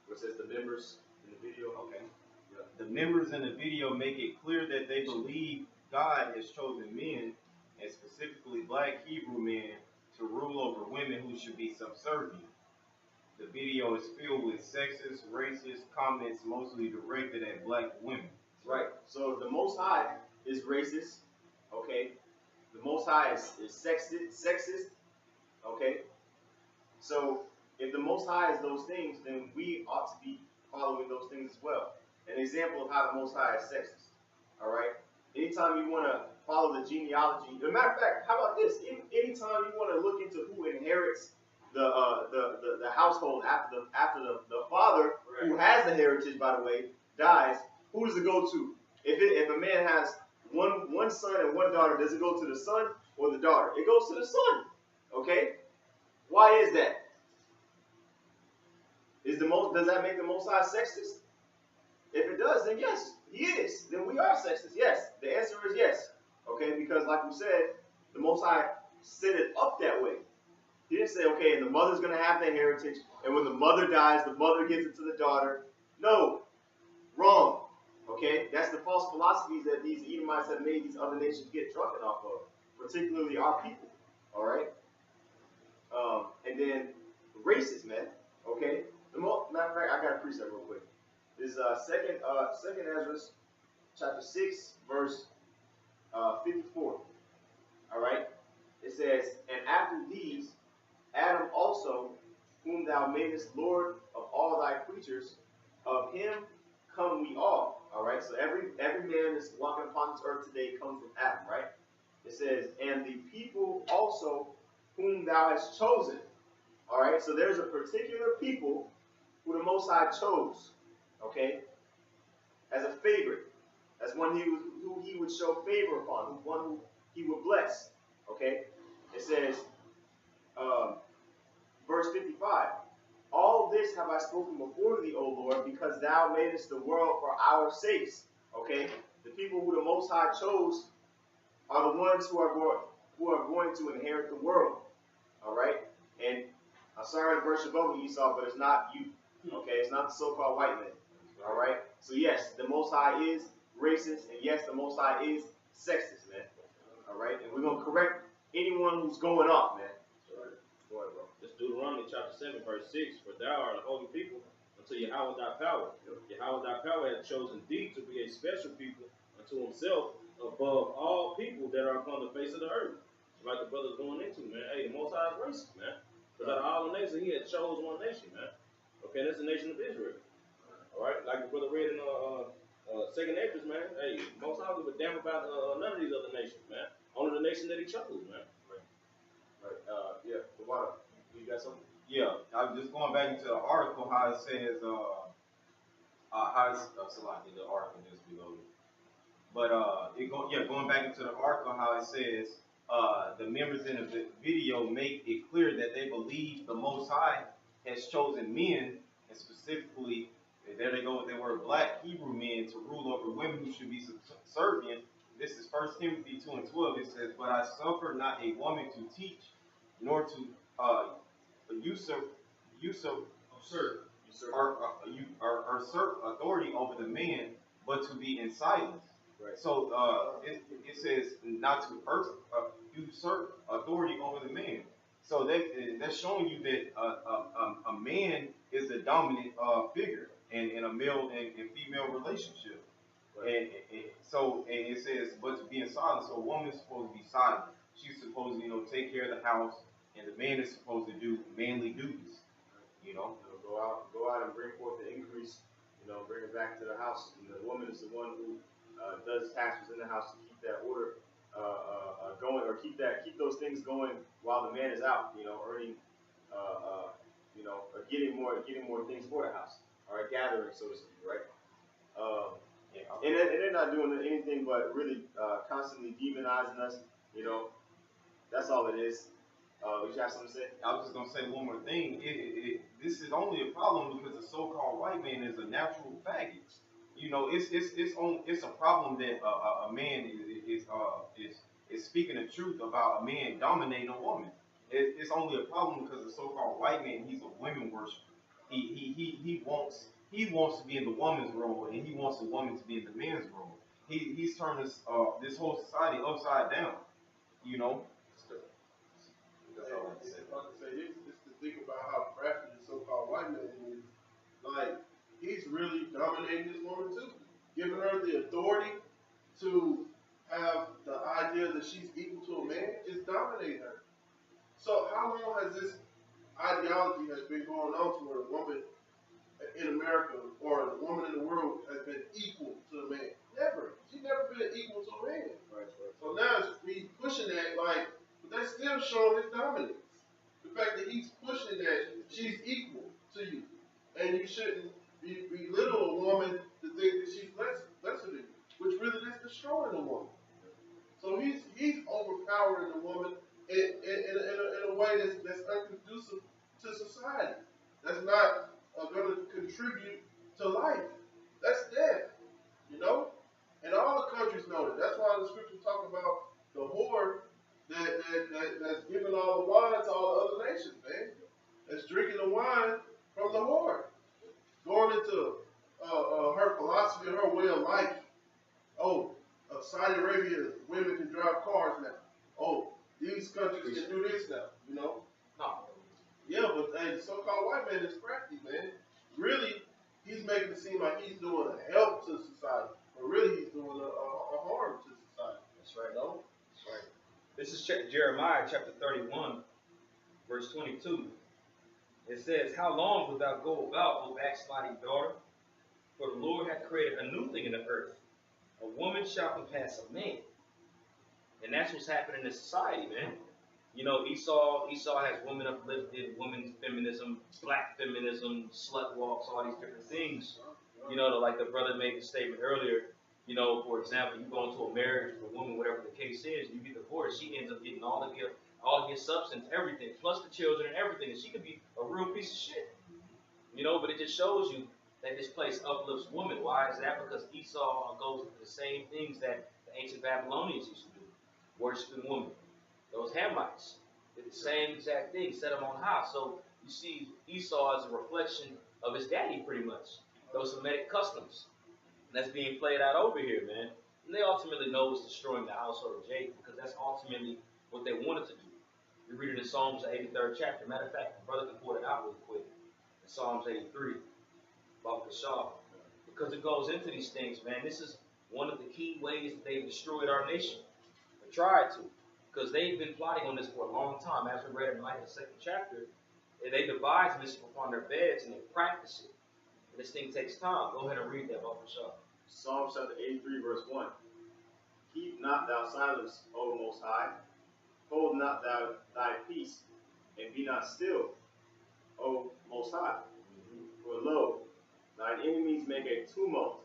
What says the members in the video? Okay. Yeah. The members in the video make it clear that they believe God has chosen men, and specifically black Hebrew men, to rule over women who should be subservient. The video is filled with sexist, racist comments mostly directed at black women. Right. So the Most High is racist. Okay. The Most High is sexist. Okay. So if the Most High is those things, then we ought to be following those things as well. An example of how the Most High is sexist. All right. Anytime you want to follow the genealogy, as a matter of fact, how about this? Anytime you want to look into who inherits the household after the father, who has the heritage, by the way, dies, who does it go to? If a man has one son and one daughter, does it go to the son or the daughter? It goes to the son. Okay? Why is that? Does that make the Most High sexist? If it does, then yes, he is. Then we are sexist. Yes. The answer is yes. Okay? Because like we said, the Most High set it up that way. He didn't say, okay, and the mother's going to have the heritage, and when the mother dies, the mother gives it to the daughter. No. Wrong. Okay? That's the false philosophies that these Edomites Edomites have made these other nations get drunken off of, particularly our people. All right. And then races, man. Okay. Matter of fact, I got a precept real quick. This second Ezra, chapter 6, verse 54. All right. It says, and after these, Adam also, whom thou madest Lord of all thy creatures, of him come we all. All right. So every man that's walking upon this earth today comes from Adam, right? It says, and the people also whom thou hast chosen. All right. So there's a particular people who the Most High chose, okay, as a favorite, as one who he would show favor upon, one who he would bless, okay. It says, verse 55, all this have I spoken before thee, O Lord, because thou madest the world for our sakes, okay. The people who the Most High chose are the ones who are going to inherit the world, all right. And I'm sorry to burst your bubble, Esau, but it's not you. Okay, it's not the so-called white man. All right. So yes, the Most High is racist, and yes, the Most High is sexist, man. All right, and we're gonna correct anyone who's going off, man. Go ahead, bro. This Deuteronomy chapter 7, verse 6. For thou art a holy people unto Yahweh thy power. Yahweh thy power hath chosen thee to be a special people unto himself above all people that are upon the face of the earth. Like the brother's going into, man. Hey, the Most High is racist, man. Because out of all the nations, he had chose one nation, man. Okay, that's the nation of Israel. All right, like the brother read in second Esdras, man. Hey, Most High give a damn about none of these other nations, man. Only the nation that he chose, man. Right. Yeah. The water. You got something? Yeah, I'm just going back into the article how it says how it's selected the article just below it. But going back into the article how it says the members in the video make it clear that they believe the Most High has chosen men, and specifically, there they go with the word black Hebrew men, to rule over women who should be subservient. This is 1 Timothy 2 and 12. It says, but I suffer not a woman to teach, nor to usurp authority over the man, but to be in silence. Right. So it says not to usurp authority over the man. So that's showing you that a man is the dominant figure in a male and female relationship. Right. And it says, but to be in silence. So a woman is supposed to be silent. She's supposed to, take care of the house, and the man is supposed to do manly duties. Go out and bring forth the increase. Bring it back to the house. And the woman is the one who does tasks in the house to keep that order going, or keep those things going while the man is out. Earning, or getting more things for the house. All right, gathering, so to speak, right? And they're not doing anything but really constantly demonizing us. That's all it is. You have something to say? I was just gonna say one more thing. This is only a problem because the so-called white man is a natural faggot. It's a problem that a man is speaking the truth about a man dominating a woman. It's only a problem because the so-called white man, he's a women worshiper. He wants to be in the woman's role, and he wants the woman to be in the man's role. He's turned this whole society upside down. That's all I have to say. It's to think about how crafty the so-called white man is. Like, he's really dominating this woman too, giving her the authority to have the idea that she's equal to a man, is dominating her. So how long has this ideology has been going on to where a woman in America or the woman in the world has been equal to a man? Never. She's never been equal to a man. Right. So now we pushing that, like, but that's still showing his dominance. The fact that he's pushing that she's equal to you, and you shouldn't belittle a woman to think that she's lesser than you, which really that's destroying a woman. So he's overpowering the woman in a way that's unconducive to society. That's not going to contribute to life. That's death, And all the countries know that. That's why the scriptures talk about the whore that's giving all the wine to all the other nations, man. That's drinking the wine from the whore. Going into her philosophy, her way of life. Oh, Saudi Arabia, women can drive cars now. Oh, these countries can do this now, you know? No. Yeah, but hey, the so-called white man is crafty, man. Really, he's making it seem like he's doing a help to society, but really he's doing a harm to society. That's right. You know? That's right. This is Jeremiah chapter 31, verse 22. It says, "How long wilt thou go about, O backsliding daughter? For the Lord hath created a new thing in the earth. A woman shall compass a man." And that's what's happening in society, man. You know, Esau has women uplifted, women's feminism, black feminism, slut walks, all these different things. You know, like the brother made the statement earlier, you know, for example, you go into a marriage with a woman, whatever the case is, you get divorced, she ends up getting all of your substance, everything, plus the children and everything, and she could be a real piece of shit. You know, but it just shows you that this place uplifts women. Why is that? Because Esau goes into the same things that the ancient Babylonians used to do, worshiping women. Those Hamites did the same exact thing, set them on high. So you see Esau as a reflection of his daddy, pretty much. Those Semitic customs. And that's being played out over here, man. And they ultimately know it's destroying the household of Jacob, because that's ultimately what they wanted to do. You read it in Psalms, the 83rd chapter. Matter of fact, the brother can pull it out really quick. In Psalms 83, about Kashah. Because it goes into these things, man. This is one of the key ways that they've destroyed our nation. They tried to. Because they've been plotting on this for a long time. As we read in Micah 2nd chapter, and they devise mischief upon their beds and they practice it. And this thing takes time. Go ahead and read that, Baba Shah. Psalm chapter 83, verse 1. Keep not thou silence, O Most High. Hold not thou thy peace, and be not still, O Most High. For lo, thine enemies make a tumult,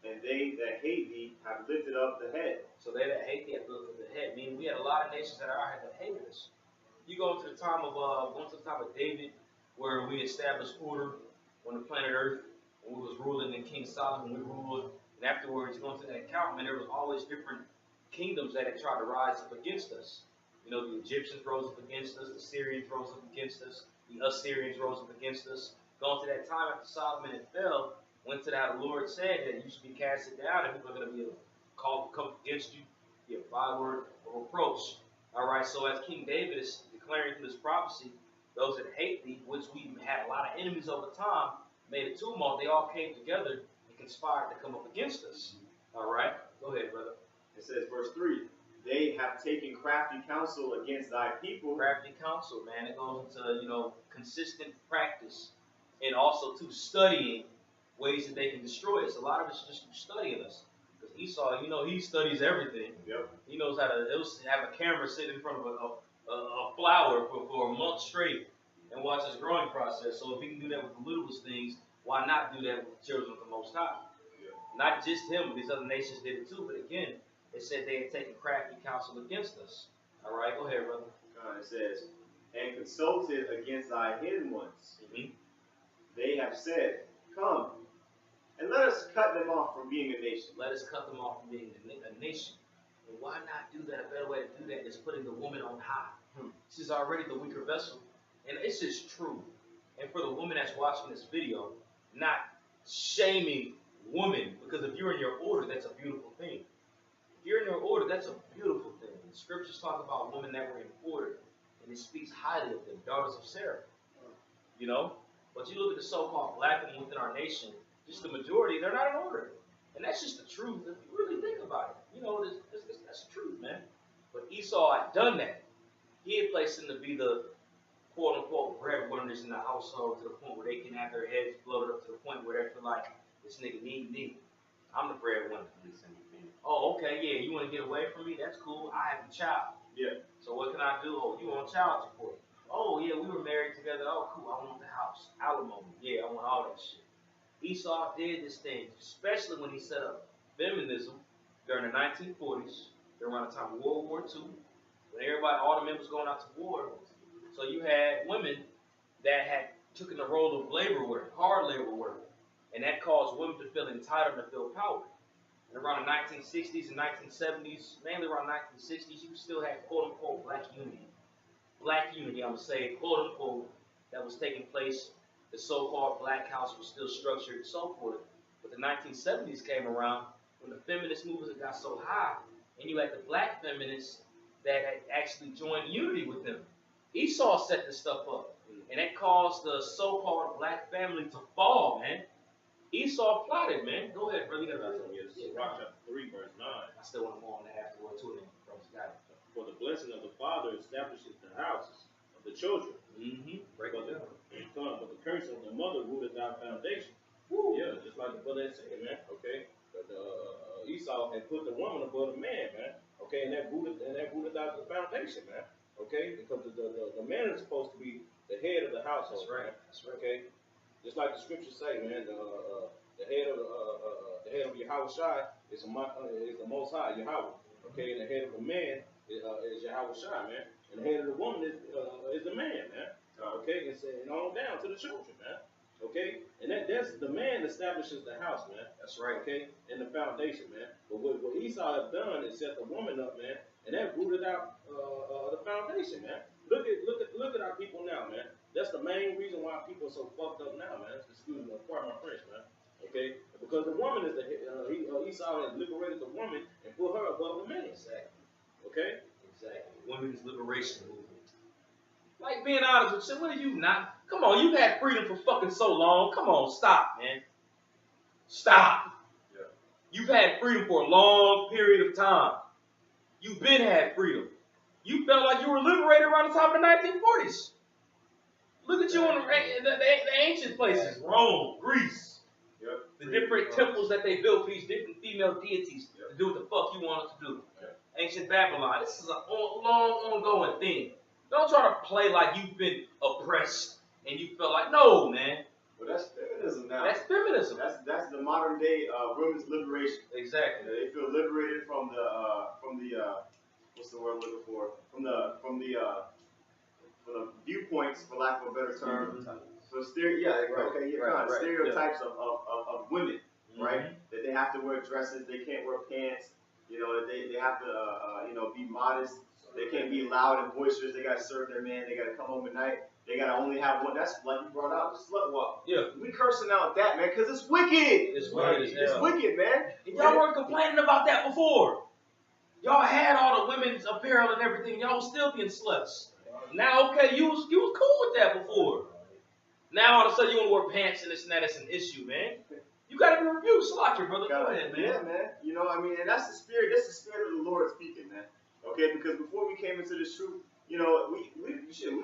and they that hate thee have lifted up the head. So they that hate thee have lifted up the head. Meaning we had a lot of nations that are out here that hated us. You go to the time of David, where we established order on the planet Earth, when we was ruling in King Solomon, we ruled, and afterwards, you go into that account, man, there was always different kingdoms that had tried to rise up against us. You know, the Egyptians rose up against us, the Syrians rose up against us, the Assyrians rose up against us. Going to that time after Solomon had fell, went to that, the Lord said that you should be casted down, and people are going to be called come against you, be a byword of reproach. All right, so as King David is declaring through this prophecy, those that hate thee, which we had a lot of enemies over time, made a tumult. They all came together and conspired to come up against us. All right, go ahead, brother. It says, verse 3, they have taken crafty counsel against thy people. Crafty counsel, man. It goes into, you know, consistent practice and also to studying ways that they can destroy us. A lot of it's just studying us. Because Esau, you know, he studies everything. Yep. He knows how to have a camera sit in front of a flower for a month straight and watch its growing process. So if he can do that with the littlest things, why not do that with the children of the Most High? Yeah. Not just him, these other nations did it too. But again, it said they had taken crafty counsel against us. All right, go ahead, brother. It says, and consulted against thy hidden ones. Mm-hmm. They have said, come, and let us cut them off from being a nation. Let us cut them off from being a nation. And why not do that? A better way to do that is putting the woman on high. She's already the weaker vessel. And it's just true. And for the woman that's watching this video, not shaming women, because if you're in your order, that's a beautiful thing. If you're in your order, that's a beautiful thing. The scriptures talk about women that were in order, and it speaks highly of them, daughters of Sarah. You know? But you look at the so-called black women within our nation, just the majority, they're not in order. And that's just the truth if you really think about it. You know, that's the truth, man. But Esau had done that. He had placed them to be the quote-unquote breadwinners in the household to the point where they can have their heads bloated up to the point where they feel like, this nigga need me. I'm the breadwinner. Oh, okay, yeah, you want to get away from me? That's cool. I have a child. Yeah. So what can I do? Oh, you want child support? Oh, yeah, we were married together. Oh, cool. I want the house. Alimony. Yeah, I want all that shit. Esau did this thing, especially when he set up feminism during the 1940s, around the time of World War II, when all the men was going out to war. So you had women that had taken the role of labor work, hard labor work, and that caused women to feel entitled and to feel power. And around the 1960s and 1970s, mainly around 1960s, you still had quote-unquote black unity. Black unity, I'm going to say, quote-unquote, that was taking place. The so-called black house was still structured and so forth. But the 1970s came around, when the feminist movement got so high, and you had the black feminists that had actually joined unity with them. Esau set this stuff up, and that caused the so-called black family to fall, man. Esau plotted, man. Go ahead, brother. You got This is Rock chapter 3, verse 9. I still want to more on that afterward too, then. Got it. For the blessing of the father establishes the houses of the children. Break it down. But the curse of the mother rooted our foundation. Woo. Yeah, just like the brother had said, man. Okay, but Esau had put the woman above the man, man. Okay, and that rooted out the foundation, man. Okay, because the man is supposed to be the head of the household. That's right. Man. That's right. Okay, just like the scriptures say, man. The head of Yahweh Shai is the Most High Yahweh. Okay, and the head of the man is Yahweh Shai, man. And the head of the woman is the man, man. Okay, and on down to the children, man. Okay, and that's the man establishes the house, man. That's right. Okay, and the foundation, man. But what Esau has done is set the woman up, man, and that rooted out the foundation, man. Look at our people now, man. That's the main reason why people are so fucked up now, man. Excuse me, pardon my French, man. Okay, because the woman is Esau has liberated the woman and put her above the man. Exactly. Okay. Exactly. Women's liberation movement. Like, being honest with you, what are you not? Come on, you've had freedom for fucking so long. Come on, stop, man. Stop. Yeah. You've had freedom for a long period of time. You've been had freedom. You felt like you were liberated around the time of the 1940s. Look at you in the ancient places. Rome, Greece. Yep. The different temples that they built for these different female deities to do what the fuck you wanted to do. Yep. Ancient Babylon. This is a long, ongoing thing. Don't try to play like you've been oppressed and you feel like, no, man. Well, that's feminism now. That's feminism. That's the modern day women's liberation. Exactly. They feel liberated from the what's the word I'm looking for? From the viewpoints, for lack of a better term. So stereotypes of women, right? That they have to wear dresses, they can't wear pants. You know, they have to be modest. They can't be loud and boisterous. They gotta serve their man. They gotta come home at night. They gotta only have one. That's like you brought out, the slut walk. Yeah. We cursing out that, man, because it's wicked. It's wicked as It's hell. wicked, man. And y'all weren't complaining about that before. Y'all had all the women's apparel and everything. Y'all was still being sluts. Now, okay, you was cool with that before. Now all of a sudden you want to wear pants and this and that. It's an issue, man. You gotta be rebuked. Slack your brother. Go ahead, man. Yeah, man. You know, I mean, and that's the spirit. That's the spirit of the Lord speaking, man. Okay, because before we came into this truth, you know, we were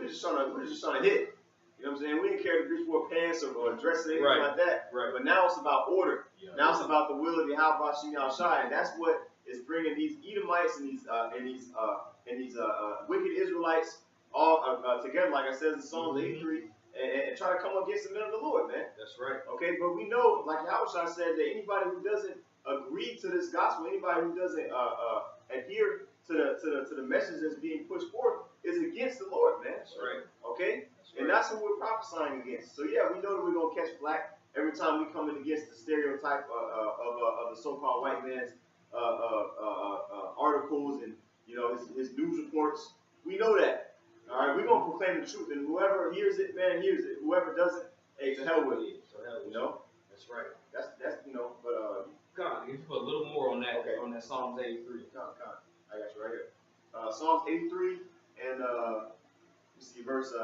just trying to hit. You know what I'm saying? We didn't care if bitch wore pants or dress or anything like that. Right. But now it's about order. Yeah. Now it's about the will of Yahweh Shai, and that's what is bringing these Edomites and these wicked Israelites all together, like I said in Psalms 83, and try to come against the men of the Lord, man. That's right. Okay, but we know, like Yahweh said, that anybody who doesn't agree to this gospel, anybody who doesn't adhere to the message that's being pushed forth is against the Lord, man. That's right. Okay? And that's what we're prophesying against. So yeah, we know that we're going to catch flack every time we come in against the stereotype of the so-called white man's articles and, you know, his news reports. We know that. All right, we're going to proclaim the truth, and whoever hears it, man, hears it. Whoever doesn't, hey, to hell with it. You know? That's right. That's you know, but Con, you put a little more on that. Okay. On that Psalms 83. Con. I got you right here. Psalms 83 and you see verse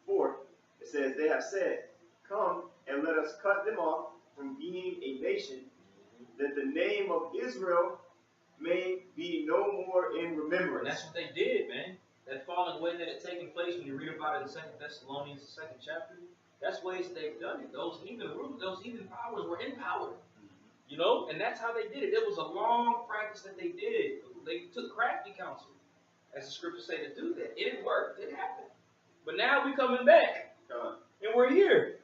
4. It says, "They have said, 'Come and let us cut them off from being a nation, that the name of Israel may be no more in remembrance.'" And that's what they did, man. That falling way that had taken place when you read about it in 2 Thessalonians, the 2nd chapter. That's ways they've done it. Those heathen rulers, those heathen powers were in power. You know, and that's how they did it. It was a long practice that they did. They took crafty counsel, as the scriptures say, to do that. It worked. It happened. But now we're coming back, and we're here.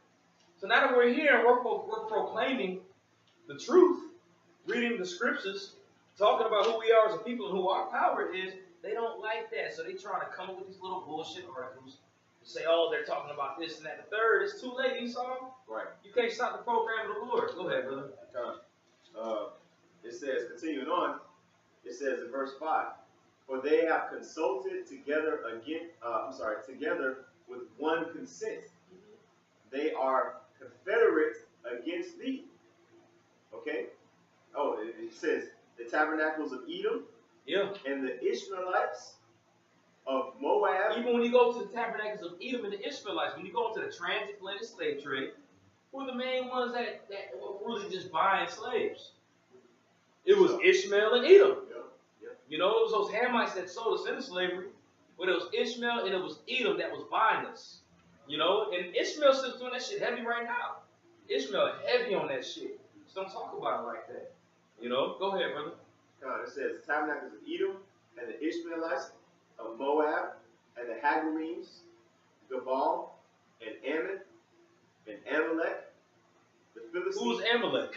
So now that we're here and we're proclaiming the truth, reading the scriptures, talking about who we are as a people and who our power is, they don't like that. So they try to come up with these little bullshit articles to say, oh, they're talking about this and that. The third, it's too late, Esau. Right. You can't stop the program of the Lord. Go ahead, brother. It says, continuing on, it says in verse 5, "For they have consulted together together with one consent. They are confederate against thee." Okay? Oh, it says the tabernacles of Edom Yeah. and the Ishmaelites of Moab. Even when you go to the tabernacles of Edom and the Israelites, when you go into the transatlantic slave trade, who were the main ones that were really just buying slaves? It was Ishmael and Edom. You know, it was those Hamites that sold us into slavery, but it was Ishmael and it was Edom that was buying us. You know, and Ishmael's still doing that shit heavy right now. Ishmael heavy on that shit. So don't talk about it like that. You know, go ahead, brother. It says the tabernacles of Edom and the Ishmaelites of Moab and the Hagarenes, Gabal and Ammon and Amalek, the Philistines. Who was Amalek?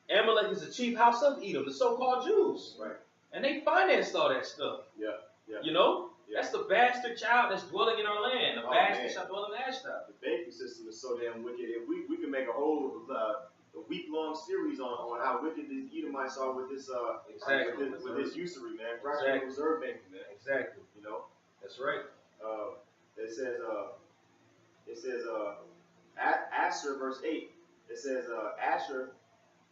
Amalek is the chief house of Edom, the so-called Jews. Right. And they financed all that stuff. Yeah. You know? Yeah. That's the bastard child that's dwelling in our land. The bastard shall dwell in Ashdod. The banking system is so damn wicked. If we can make a whole a week-long series on how wicked these Edomites are with this Exactly. with this usury, man. Fractional reserve banking, man. Exactly. You know. That's right. It says Asher, verse 8. It says Asher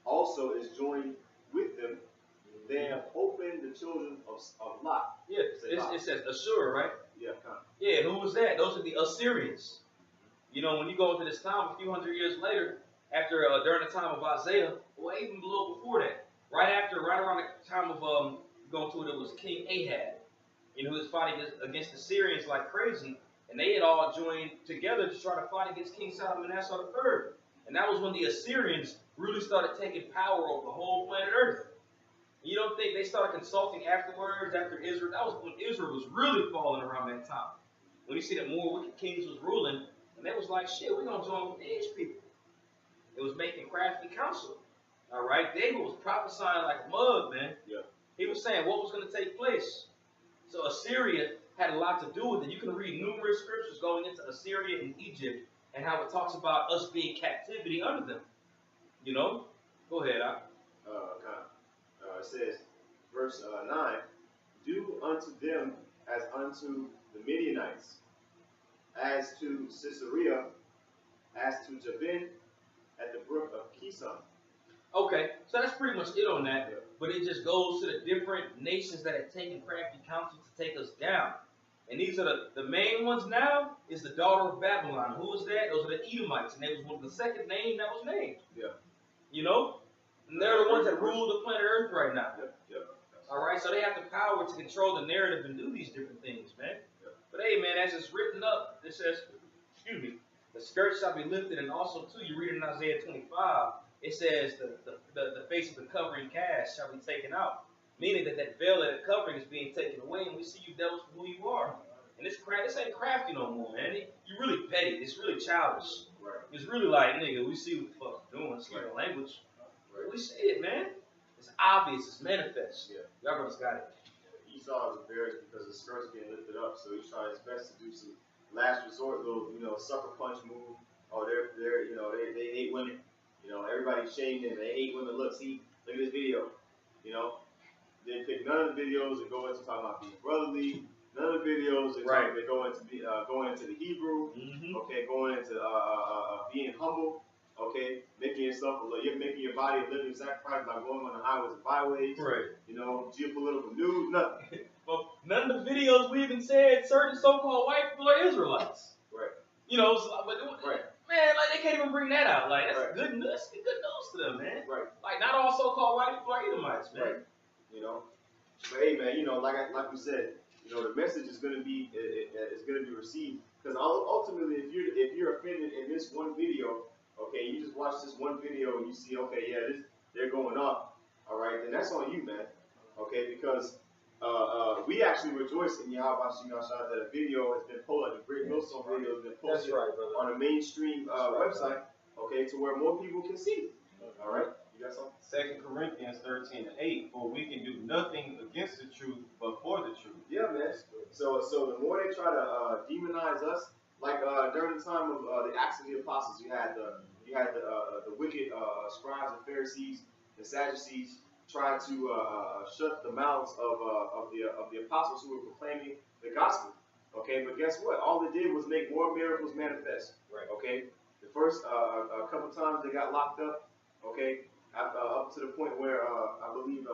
also is joined with them. They have opened the children of Lot. Yeah, it says Ashur, right? Yeah, kind of. Yeah, who was that? Those are the Assyrians. You know, when you go into this time a few hundred years later, after during the time of Isaiah, or even a little before that, right around the time of going to it, it was King Ahab. You know, who was fighting against the Syrians like crazy, and they had all joined together to try to fight against King Salmanasseh III. And that was when the Assyrians really started taking power over the whole planet Earth. You don't think they started consulting afterwards, after Israel? That was when Israel was really falling around that time. When you see that more wicked kings was ruling, and they was like, shit, we're going to join with these people. It was making crafty counsel. All right? David was prophesying like a mug, man. Yeah. He was saying what was going to take place. So Assyria had a lot to do with it. You can read numerous scriptures going into Assyria and Egypt and how it talks about us being captivity under them. You know? Go ahead, It says, verse 9, do unto them as unto the Midianites, as to Sisera, as to Jabin at the brook of Kison. Okay, so that's pretty much it on that. But it just goes to the different nations that have taken crafty counsel to take us down. And these are the main ones now is the daughter of Babylon. Who was that? Those are the Edomites. And they was one of the second name that was named. Yeah. You know? And they're the ones that rule the planet Earth right now. Yep. All right, so they have the power to control the narrative and do these different things, man. Yep. But hey, man, as it's written up, it says, excuse me, the skirt shall be lifted, and also too, you read in Isaiah 25, it says the face of the covering cast shall be taken out, meaning that veil of the covering is being taken away, and we see you devils for who you are. And this ain't crafty no more, man. You really petty. It's really childish. Right. It's really like, nigga, we see what the fuck you're doing. It's like language. Right. We see it, man. It's obvious. It's manifest. Yeah. Y'all brothers got it. Esau is embarrassed because his skirt's being lifted up, so he's trying his best to do some last resort little, sucker punch move. Oh, they hate women. Everybody's shaming them. They hate women. Look at this video. They pick none of the videos and go into talking about being brotherly. None of the videos they go into going into the Hebrew. Mm-hmm. Okay, going into being humble. Okay, making making your body a living sacrifice by going on the highways and byways. Right. Geopolitical news, nothing. Well, none of the videos we even said certain so-called white people are Israelites. Right. Right. Man, like they can't even bring that out. Like that's good news. Good news to them, man. Right. Like not all so-called white people are Edomites, man. Right. But hey, man, like we said, the message is gonna be received because ultimately, if you're offended in this one video. Okay, you just watch this one video and you see, okay, yeah, they're going up, all right, then that's on you, man, okay, because we actually rejoice in Yahweh Shemashah that a video has been posted, a great Millstone video has been posted on a mainstream website, okay, to where more people can see it, all right? You got something? 2 Corinthians 13:8, for we can do nothing against the truth but for the truth. Yeah, man. So the more they try to demonize us, like during the time of the Acts of the Apostles, you had the wicked scribes and Pharisees and Sadducees try to shut the mouths of the apostles who were proclaiming the gospel. Okay, but guess what? All they did was make more miracles manifest. Right. Okay, the first a couple times they got locked up. Okay, up to the point where I believe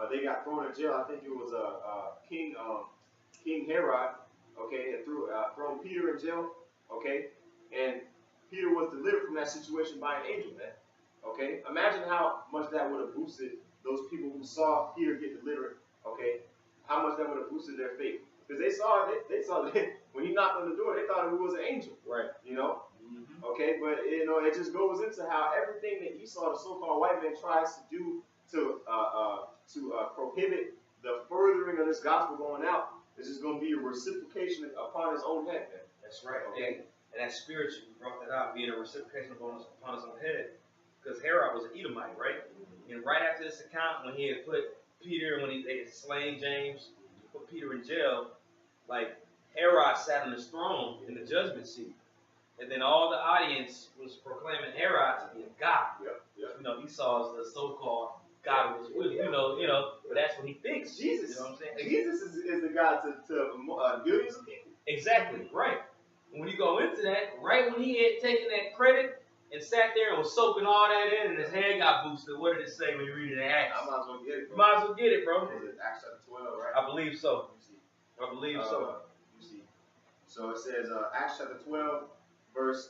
they got thrown in jail. I think it was King Herod, okay, and thrown Peter in jail, okay, and Peter was delivered from that situation by an angel, man. Okay, imagine how much that would have boosted those people who saw Peter get delivered. Okay, how much that would have boosted their faith, because they saw that when he knocked on the door, they thought it was an angel. Right. You know. Okay, but it just goes into how everything that Esau, the so-called white man, tries to do to prohibit the furthering of this gospel going out is just going to be a reciprocation upon his own head, man. That's right. Okay. And that's spiritual. You brought that out, being a reciprocation upon his own head. Because Herod was an Edomite, right? And right after this account, when he had put Peter, they had slain James, put Peter in jail, like Herod sat on his throne in the judgment seat. And then all the audience was proclaiming Herod to be a god. Yep. Esau is the so-called God who was with him. But that's what he thinks. Jesus. You know what I'm saying? Jesus is the God to billions of people. Exactly, right. And when you go into that, right when he had taken that credit and sat there and was soaking all that in, and his head got boosted, what did it say when you read it in Acts? I might as well get it, bro. You might as well get it, bro. Was it Acts chapter 12, right? I believe so. I believe so. You see. So it says Acts chapter 12, verse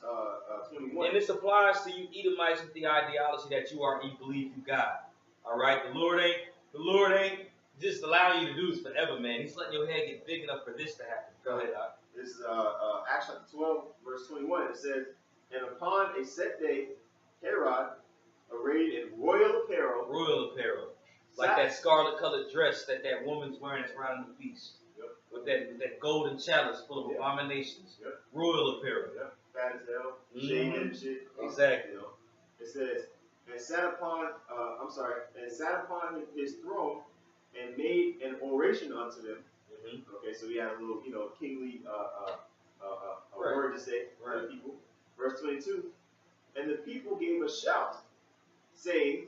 21. And this applies to you Edomites with the ideology that you believe you God. All right, the Lord ain't just allowing you to do this forever, man. He's letting your head get big enough for this to happen. Go ahead, Doc. This is Acts chapter 12, verse 21. It says, "And upon a set day, Herod, arrayed in royal apparel, like that scarlet-colored dress that woman's wearing that's right on the feast, with that golden chalice full of abominations, royal apparel, fat as hell, shaved and shit." Exactly. It says, and sat upon his throne and made an oration unto them. Okay, so he had a little, kingly word to say to the people. Verse 22, and the people gave a shout, saying,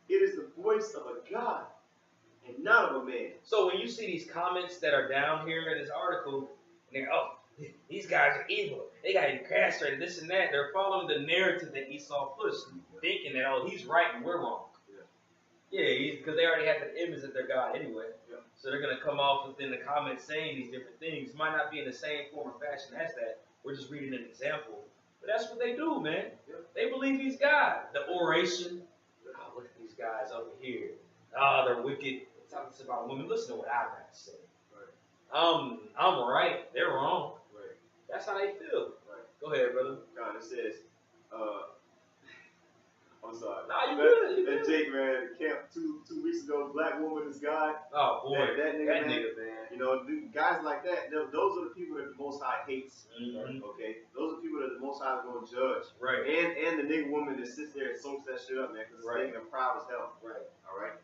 "It is the voice of a God, and not of a man." So when you see these comments that are down here in this article, and they're, these guys are evil, they got incarcerated, this and that, they're following the narrative that Esau pushed, thinking that, he's right and we're wrong. Yeah, because they already have the image of their God anyway. So they're going to come off within the comments saying these different things. Might not be in the same form or fashion as that. We're just reading an example. But that's what they do, man. They believe he's God. The oration. Oh, look at these guys over here. Oh, they're wicked. It's talking about women. Listen to what I got to say. I'm right. They're wrong. That's how they feel. Go ahead, brother. God, it says, I'm sorry. Nah, you good. That Jake, man, camp two weeks ago, black woman is God. Oh, boy. That nigga, man. Man. Guys like that, those are the people that the Most High hates. Okay? Those are the people that the Most High is going to judge. Right. And the nigga woman that sits there and soaks that shit up, man, because it's making them proud as hell. Right. All right?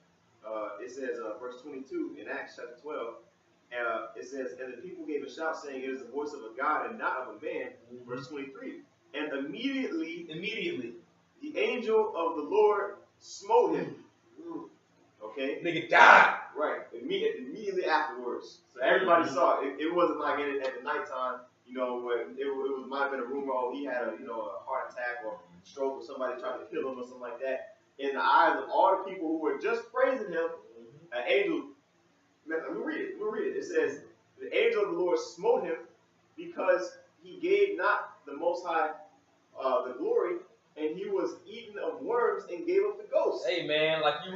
It says, verse 22 in Acts chapter 12, it says, and the people gave a shout saying, "It is the voice of a God and not of a man." Verse 23. And immediately, the angel of the Lord smote him. Okay? Nigga died. Right. Immediately afterwards. So everybody saw it. It wasn't like at the nighttime, when it might have been a rumor, he had a heart attack or stroke or somebody trying to kill him or something like that. In the eyes of all the people who were just praising him, an angel, let me read it. It says, the angel of the Lord smote him because he gave not the Most High the glory, and he was eaten of worms and gave up the ghost. Hey, man, like when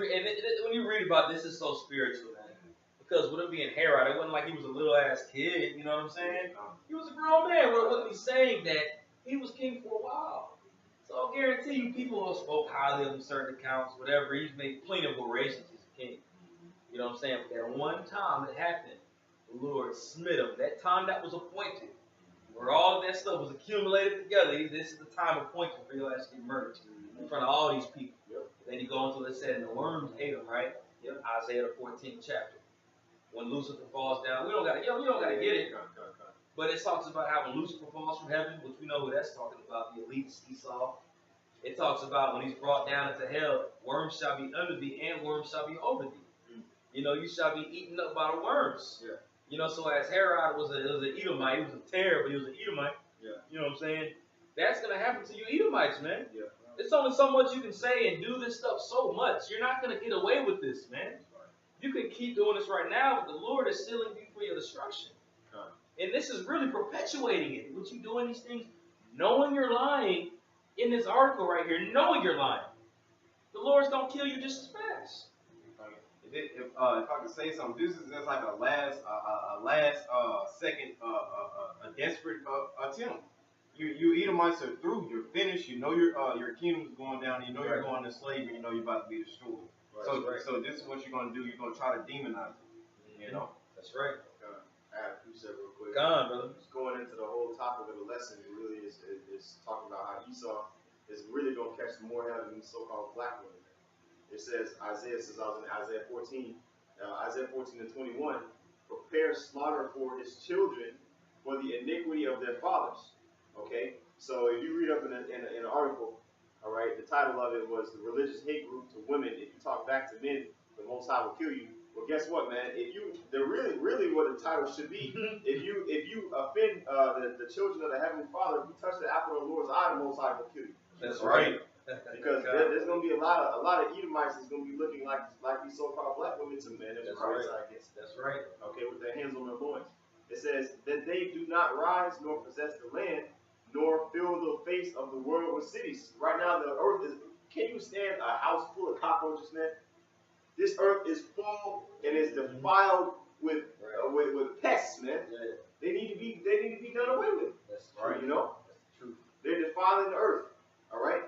you read about this, it's so spiritual, man. Because with him being Herod, it wasn't like he was a little ass kid. You know what I'm saying? He was a grown man. Wasn't he saying that he was king for a while? So I'll guarantee you, people who spoke highly of him, certain accounts, whatever. He's made plenty of orations as a king. You know what I'm saying? But that one time it happened, the Lord smit him. That time that was appointed, where all of that stuff was accumulated together. This is the time appointed for your ass to get murdered in front of all these people. Then you go into it said, and the worms ate him, right? Isaiah the 14th chapter. When Lucifer falls down, we don't gotta get it. But it talks about how when Lucifer falls from heaven, which we know who that's talking about, the elites, Esau. It talks about when he's brought down into hell, worms shall be under thee and worms shall be over thee. You shall be eaten up by the worms. So as Herod was an Edomite, he was a terror, but he was an Edomite. You know what I'm saying? That's gonna happen to you Edomites, man. It's only so much you can say and do this stuff so much. You're not gonna get away with this, man. You can keep doing this right now, but the Lord is sealing you for your destruction. And this is really perpetuating it. What you doing these things, knowing you're lying in this article right here, knowing you're lying. The Lord's gonna kill you just as fast. If I could say something, this is just like a last second a desperate attempt. You Edomites are through. You're finished. You know your kingdom's going down. You know you're going to slavery. You know you're about to be destroyed. Right. So this is what you're gonna do. You're gonna try to demonize it. You know. That's right. I have two separate real quick. Go on, brother. Just going into the whole topic of the lesson, it really is talking about how Esau is really gonna catch more hell than these so-called black women. It says Isaiah says I was in Isaiah 14 and 21. Prepare slaughter for his children for the iniquity of their fathers. Okay, so if you read up in an article, all right, the title of it was the religious hate group to women. If you talk back to men, the Most High will kill you. Well, guess what, man? They're really what the title should be. if you offend the children of the Heavenly Father, if you touch the apple of the Lord's eye, the Most High will kill you. That's right. Because there's gonna be a lot of Edomites that's gonna be looking like these so-called black women to men. That's right. That's right. Okay, with their hands on their loins. It says that they do not rise nor possess the land, nor fill the face of the world with cities. Right now, the earth is. Can you stand a house full of cockroaches, man? This earth is full and is defiled with pests, man. Yeah. They need to be done away with. That's right. You know, That's the truth. they're defiling the earth. All right.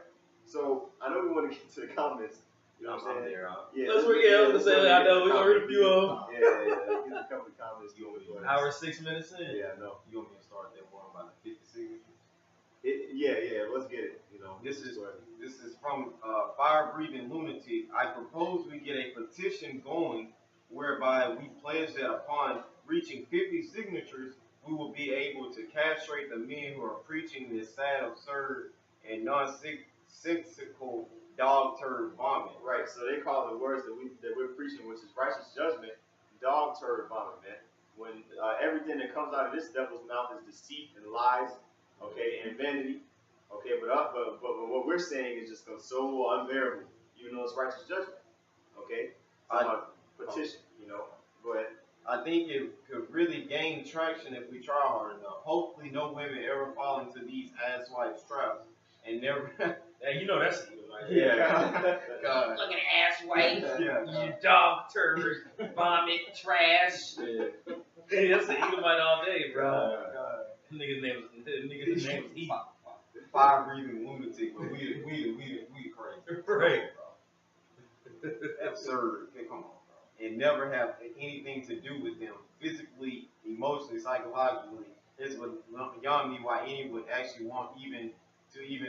So I know we want to get to the comments. You know what I'm saying? Yeah. That's what. Yeah, I was gonna say. I know we're gonna read a few of them. Yeah. Let's get a couple of comments. Hour 6 minutes in. Yeah, I know. You want me to start that one about the 50 signatures? Yeah. Let's get it. You know, This is from Fire Breathing Lunatic. I propose we get a petition going whereby we pledge that upon reaching 50 signatures, we will be able to castrate the men who are preaching this sad, absurd, and nonsensical dog turd vomit. right. So they call the words that we're preaching, which is righteous judgment, dog turd vomit, man. When everything that comes out of this devil's mouth is deceit and lies, okay, and vanity, okay. But what we're saying is just so unbearable, even though it's righteous judgment, okay. Petition, you know. Go ahead. I think it could really gain traction if we try hard enough. Hopefully, no women ever fall into these asswipe traps and never. Yeah, you know that's evil, right? Yeah. God. Look at ass white. Yeah. You dog turd, vomit, trash. Yeah. Hey, that's the Edomite all day, bro. God. Nigga's name was Heat. Fire breathing lunatic, but we crazy. Right. Absurd. Okay, come on, bro. And never have anything to do with them physically, emotionally, psychologically. It's what beyond me why anyone would actually want even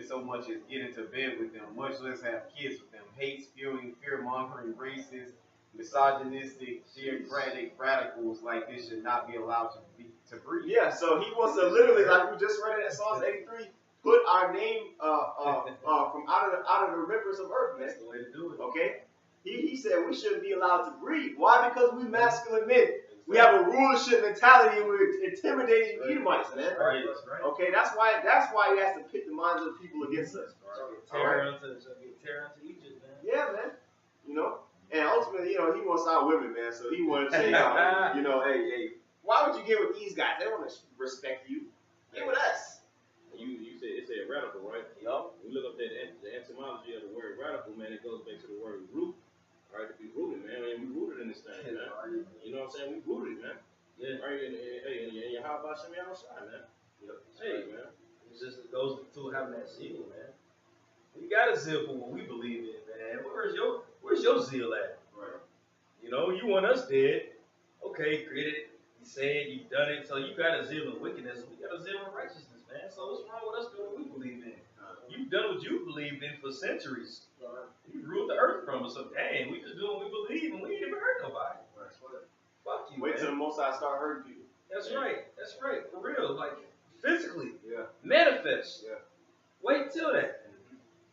so much as get into bed with them, much less have kids with them. Hate spewing, fear mongering, racist, misogynistic, theocratic radicals like this should not be allowed to breathe. Yeah. So he wants to literally, like we just read it in Psalms 83, put our name from out of the rivers of earth, man. That's the way to do it. Okay. He said we shouldn't be allowed to breathe. Why? Because we masculine men. We have a rulership mentality and we're intimidating Edomites, man. Right. That's right. Okay, that's why he has to pit the minds of the people against us. Terror into Egypt, man. Yeah, man. You know, and ultimately, you know, he wants our women, man. So he wanted to say, you know, hey, why would you get with these guys? They don't respect you. Get with us. You said it's a radical, right? Yup. We look up the etymology of the word radical, man. It goes back to the word root. All right, to be rooted, man. And we rooted in this thing, man. You know what I'm saying? We rooted, man. Yeah. Right, and how about some outside, man? Yep. Hey, man. It goes to having that zeal, man. We got a zeal for what we believe in, man. Where's your zeal at? Right. You know, you want us dead. Okay, grit it. You said you done it. So you got a zeal in wickedness. We got a zeal in righteousness, man. So what's wrong with us doing what we believe in? You've done what you believed in for centuries. You ruled the earth from us. So dang, we just doing what we believe and we ain't even hurt nobody. That's right. Fuck you, Wait till the man. Most High start hurting people. That's right. That's right. For real. Like physically. Yeah. Manifest. Yeah. Wait till that.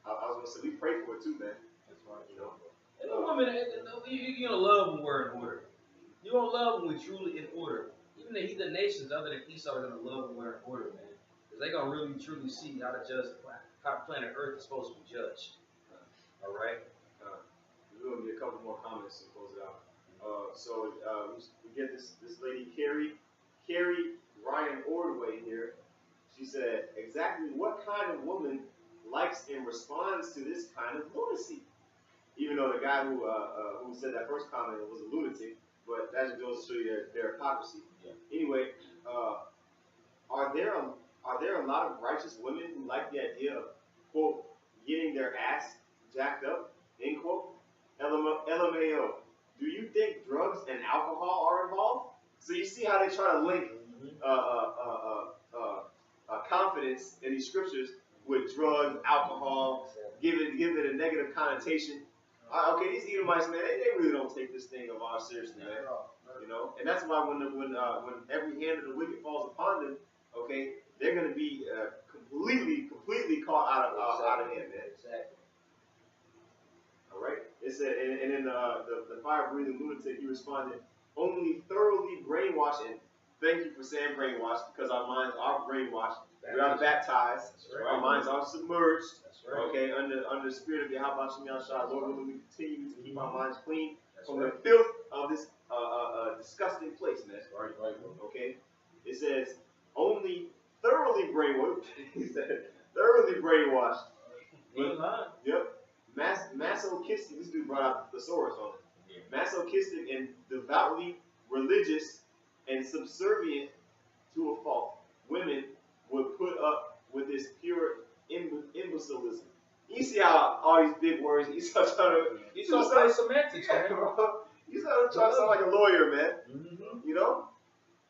I was gonna say we pray for it too, man. That's right. You know. And the woman, you're gonna love when we're in order. You're gonna love when we're truly in order. Even the heathen nations other than Esau are gonna love when we're in order, man. Because they're gonna really truly see how how planet Earth is supposed to be judged. All right. We're gonna get a couple more comments and close it out. We get this lady Carrie Ryan Ordway here. She said, exactly what kind of woman likes and responds to this kind of lunacy? Even though the guy who said that first comment was a lunatic, but that just goes to show you their hypocrisy. Yeah. Anyway, are there a lot of righteous women who like the idea of, quote, getting their ass jacked up, end quote? LMAO. Do you think drugs and alcohol are involved? So you see how they try to link confidence in these scriptures with drugs, alcohol, give it a negative connotation. Okay, these Edomites, man, they really don't take this thing of ours seriously, man. You know, and that's why when every hand of the wicked falls upon them, okay, they're gonna be completely caught out of hand, man. Exactly. All right. It said, and then the fire-breathing lunatic, he responded, only thoroughly brainwashed. And thank you for saying brainwashed, because our minds are brainwashed. We are baptized. Right. Our minds are submerged. That's right. Okay, under the spirit of Yahweh Shem Yahshua, Lord willing, we continue to keep our minds clean from the filth of this disgusting place, man. Right. Okay. It says only thoroughly brainwashed. He said thoroughly brainwashed. Yep. Masochistic. This dude brought out the thesaurus on it. Yeah. Masochistic and devoutly religious and subservient to a fault. Women would put up with this pure imbecilism. You see how all these big words, you start trying to, You start semantics, man. You start trying to sound like a lawyer, man. Mm-hmm. You know?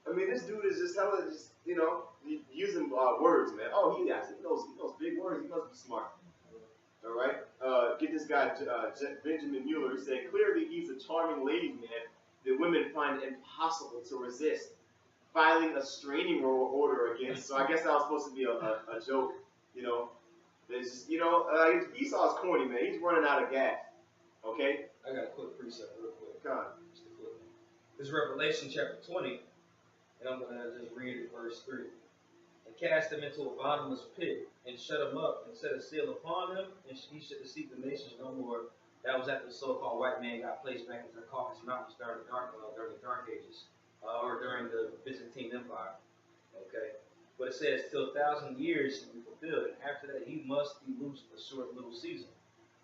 I mean, this dude is just hella, you know, using words, man. Oh, he knows big words. He must be smart. All right? Get this guy, Benjamin Mueller. He said, clearly he's a charming ladies' man that women find impossible to resist. Filing a restraining order against. So I guess that was supposed to be a joke, you know. There's just, you know, Esau's corny, man. He's running out of gas. Okay? I got a quick precept real quick. God. This is Revelation chapter 20, and I'm going to just read it, verse 3. And cast him into a bottomless pit, and shut him up, and set a seal upon him, and he should deceive the nations no more. That was after the so-called white man got placed back into the Caucasus Mountains during the Dark Ages, or during the Byzantine Empire. Okay? But it says, till 1,000 years shall be fulfilled, and after that he must be loosed for a short little season.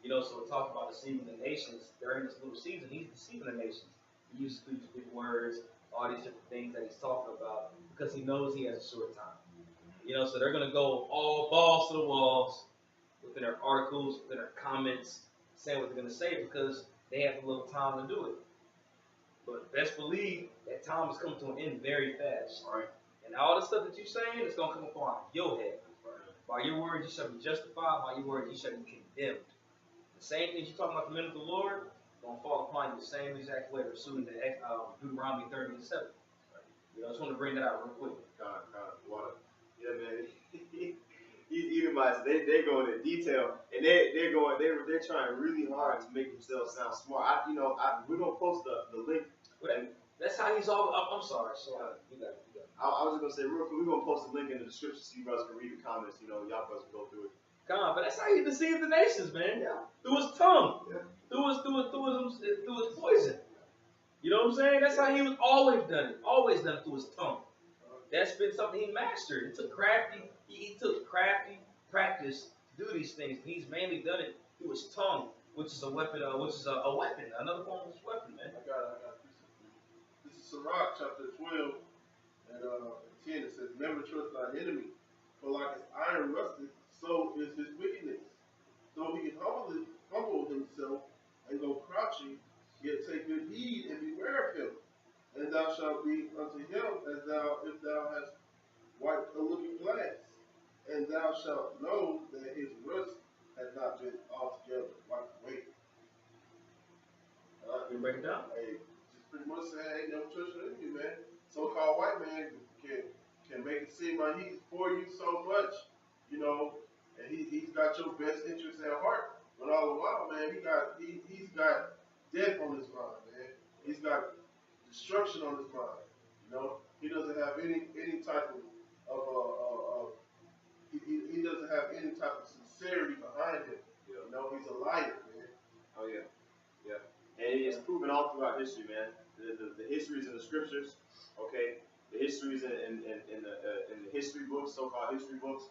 You know, so we're talking about deceiving the nations. During this little season, he's deceiving the nations. He uses these big words, all these different things that he's talking about, because he knows he has a short time. You know, so they're going to go all balls to the walls within their articles, within their comments, saying what they're going to say because they have a little time to do it. But best believe that time is coming to an end very fast. Right. And all the stuff that you're saying is going to come upon your head. By your words, you shall be justified. By your words, you shall be condemned. The same things you're talking about the men of the Lord going to fall upon you the same exact way, pursuing the Deuteronomy 30 and 7. You know, I just want to bring that out real quick. God, water. Yeah, man. These Edomites, they go into detail, and they're trying really hard to make themselves sound smart. We're gonna post the link. And that's how he's all. I'm sorry. So you got it. I was just gonna say real quick, we're gonna post the link in the description so you brothers can read the comments. You know, y'all brothers can go through it. Come on, but that's how he deceived the nations, man. Yeah. Through his tongue, Yeah. through his poison. You know what I'm saying? That's how he was always done it. Always done it through his tongue. That's been something he mastered. It took crafty. He took crafty practice to do these things. He's mainly done it through his tongue, which is a weapon. Another form of his weapon, man. I got this. This is Sirach chapter 12 and 10. It says, "Never trust thy enemy, for like as iron rusted, so is his wickedness. Though he humble himself and go crouching, yet take good heed and beware of him. And thou shalt be unto him as if thou hast wiped a looking glass. And thou shalt know that his rust has not been altogether wiped away." You break it down? Hey, just pretty much saying, ain't never trust your enemy, man. So-called white man can make it seem like he's for you so much, you know, and he's got your best interest at heart. But all the while, man, he's got death on his mind, man. He's got destruction on his mind. You know, he doesn't have any type of he doesn't have any type of sincerity behind him. Yeah. You know, he's a liar, man. Oh yeah. Yeah. And it's proven all throughout history, man. The histories in the scriptures, okay? The histories in the history books, so-called history books.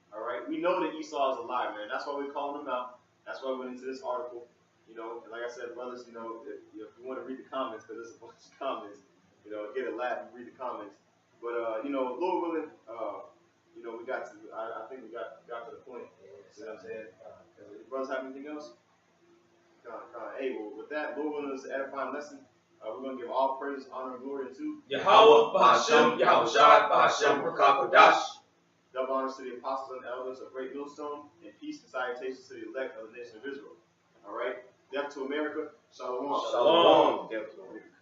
All right, we know that Esau is a liar, man. That's why we're calling him out. That's why we went into this article. You know, and like I said, brothers, you know, if you want to read the comments, because there's a bunch of comments, you know, get a laugh and read the comments. But you know, Lord willing, you know, we got to. I think we got to the point. You know what I'm saying? Brothers have anything else? Hey, well, with that, Lord willing, this is an edifying lesson. We're going to give all praise, honor, and glory to Yahweh, Ba'ashem, Yahushai, Ba'ashem, Rakakodash. double honors to the apostles and elders of Great Millstone, and peace and salutations to the elect of the nation of Israel. All right? Death to America. Shalom. Shalom. Death to America.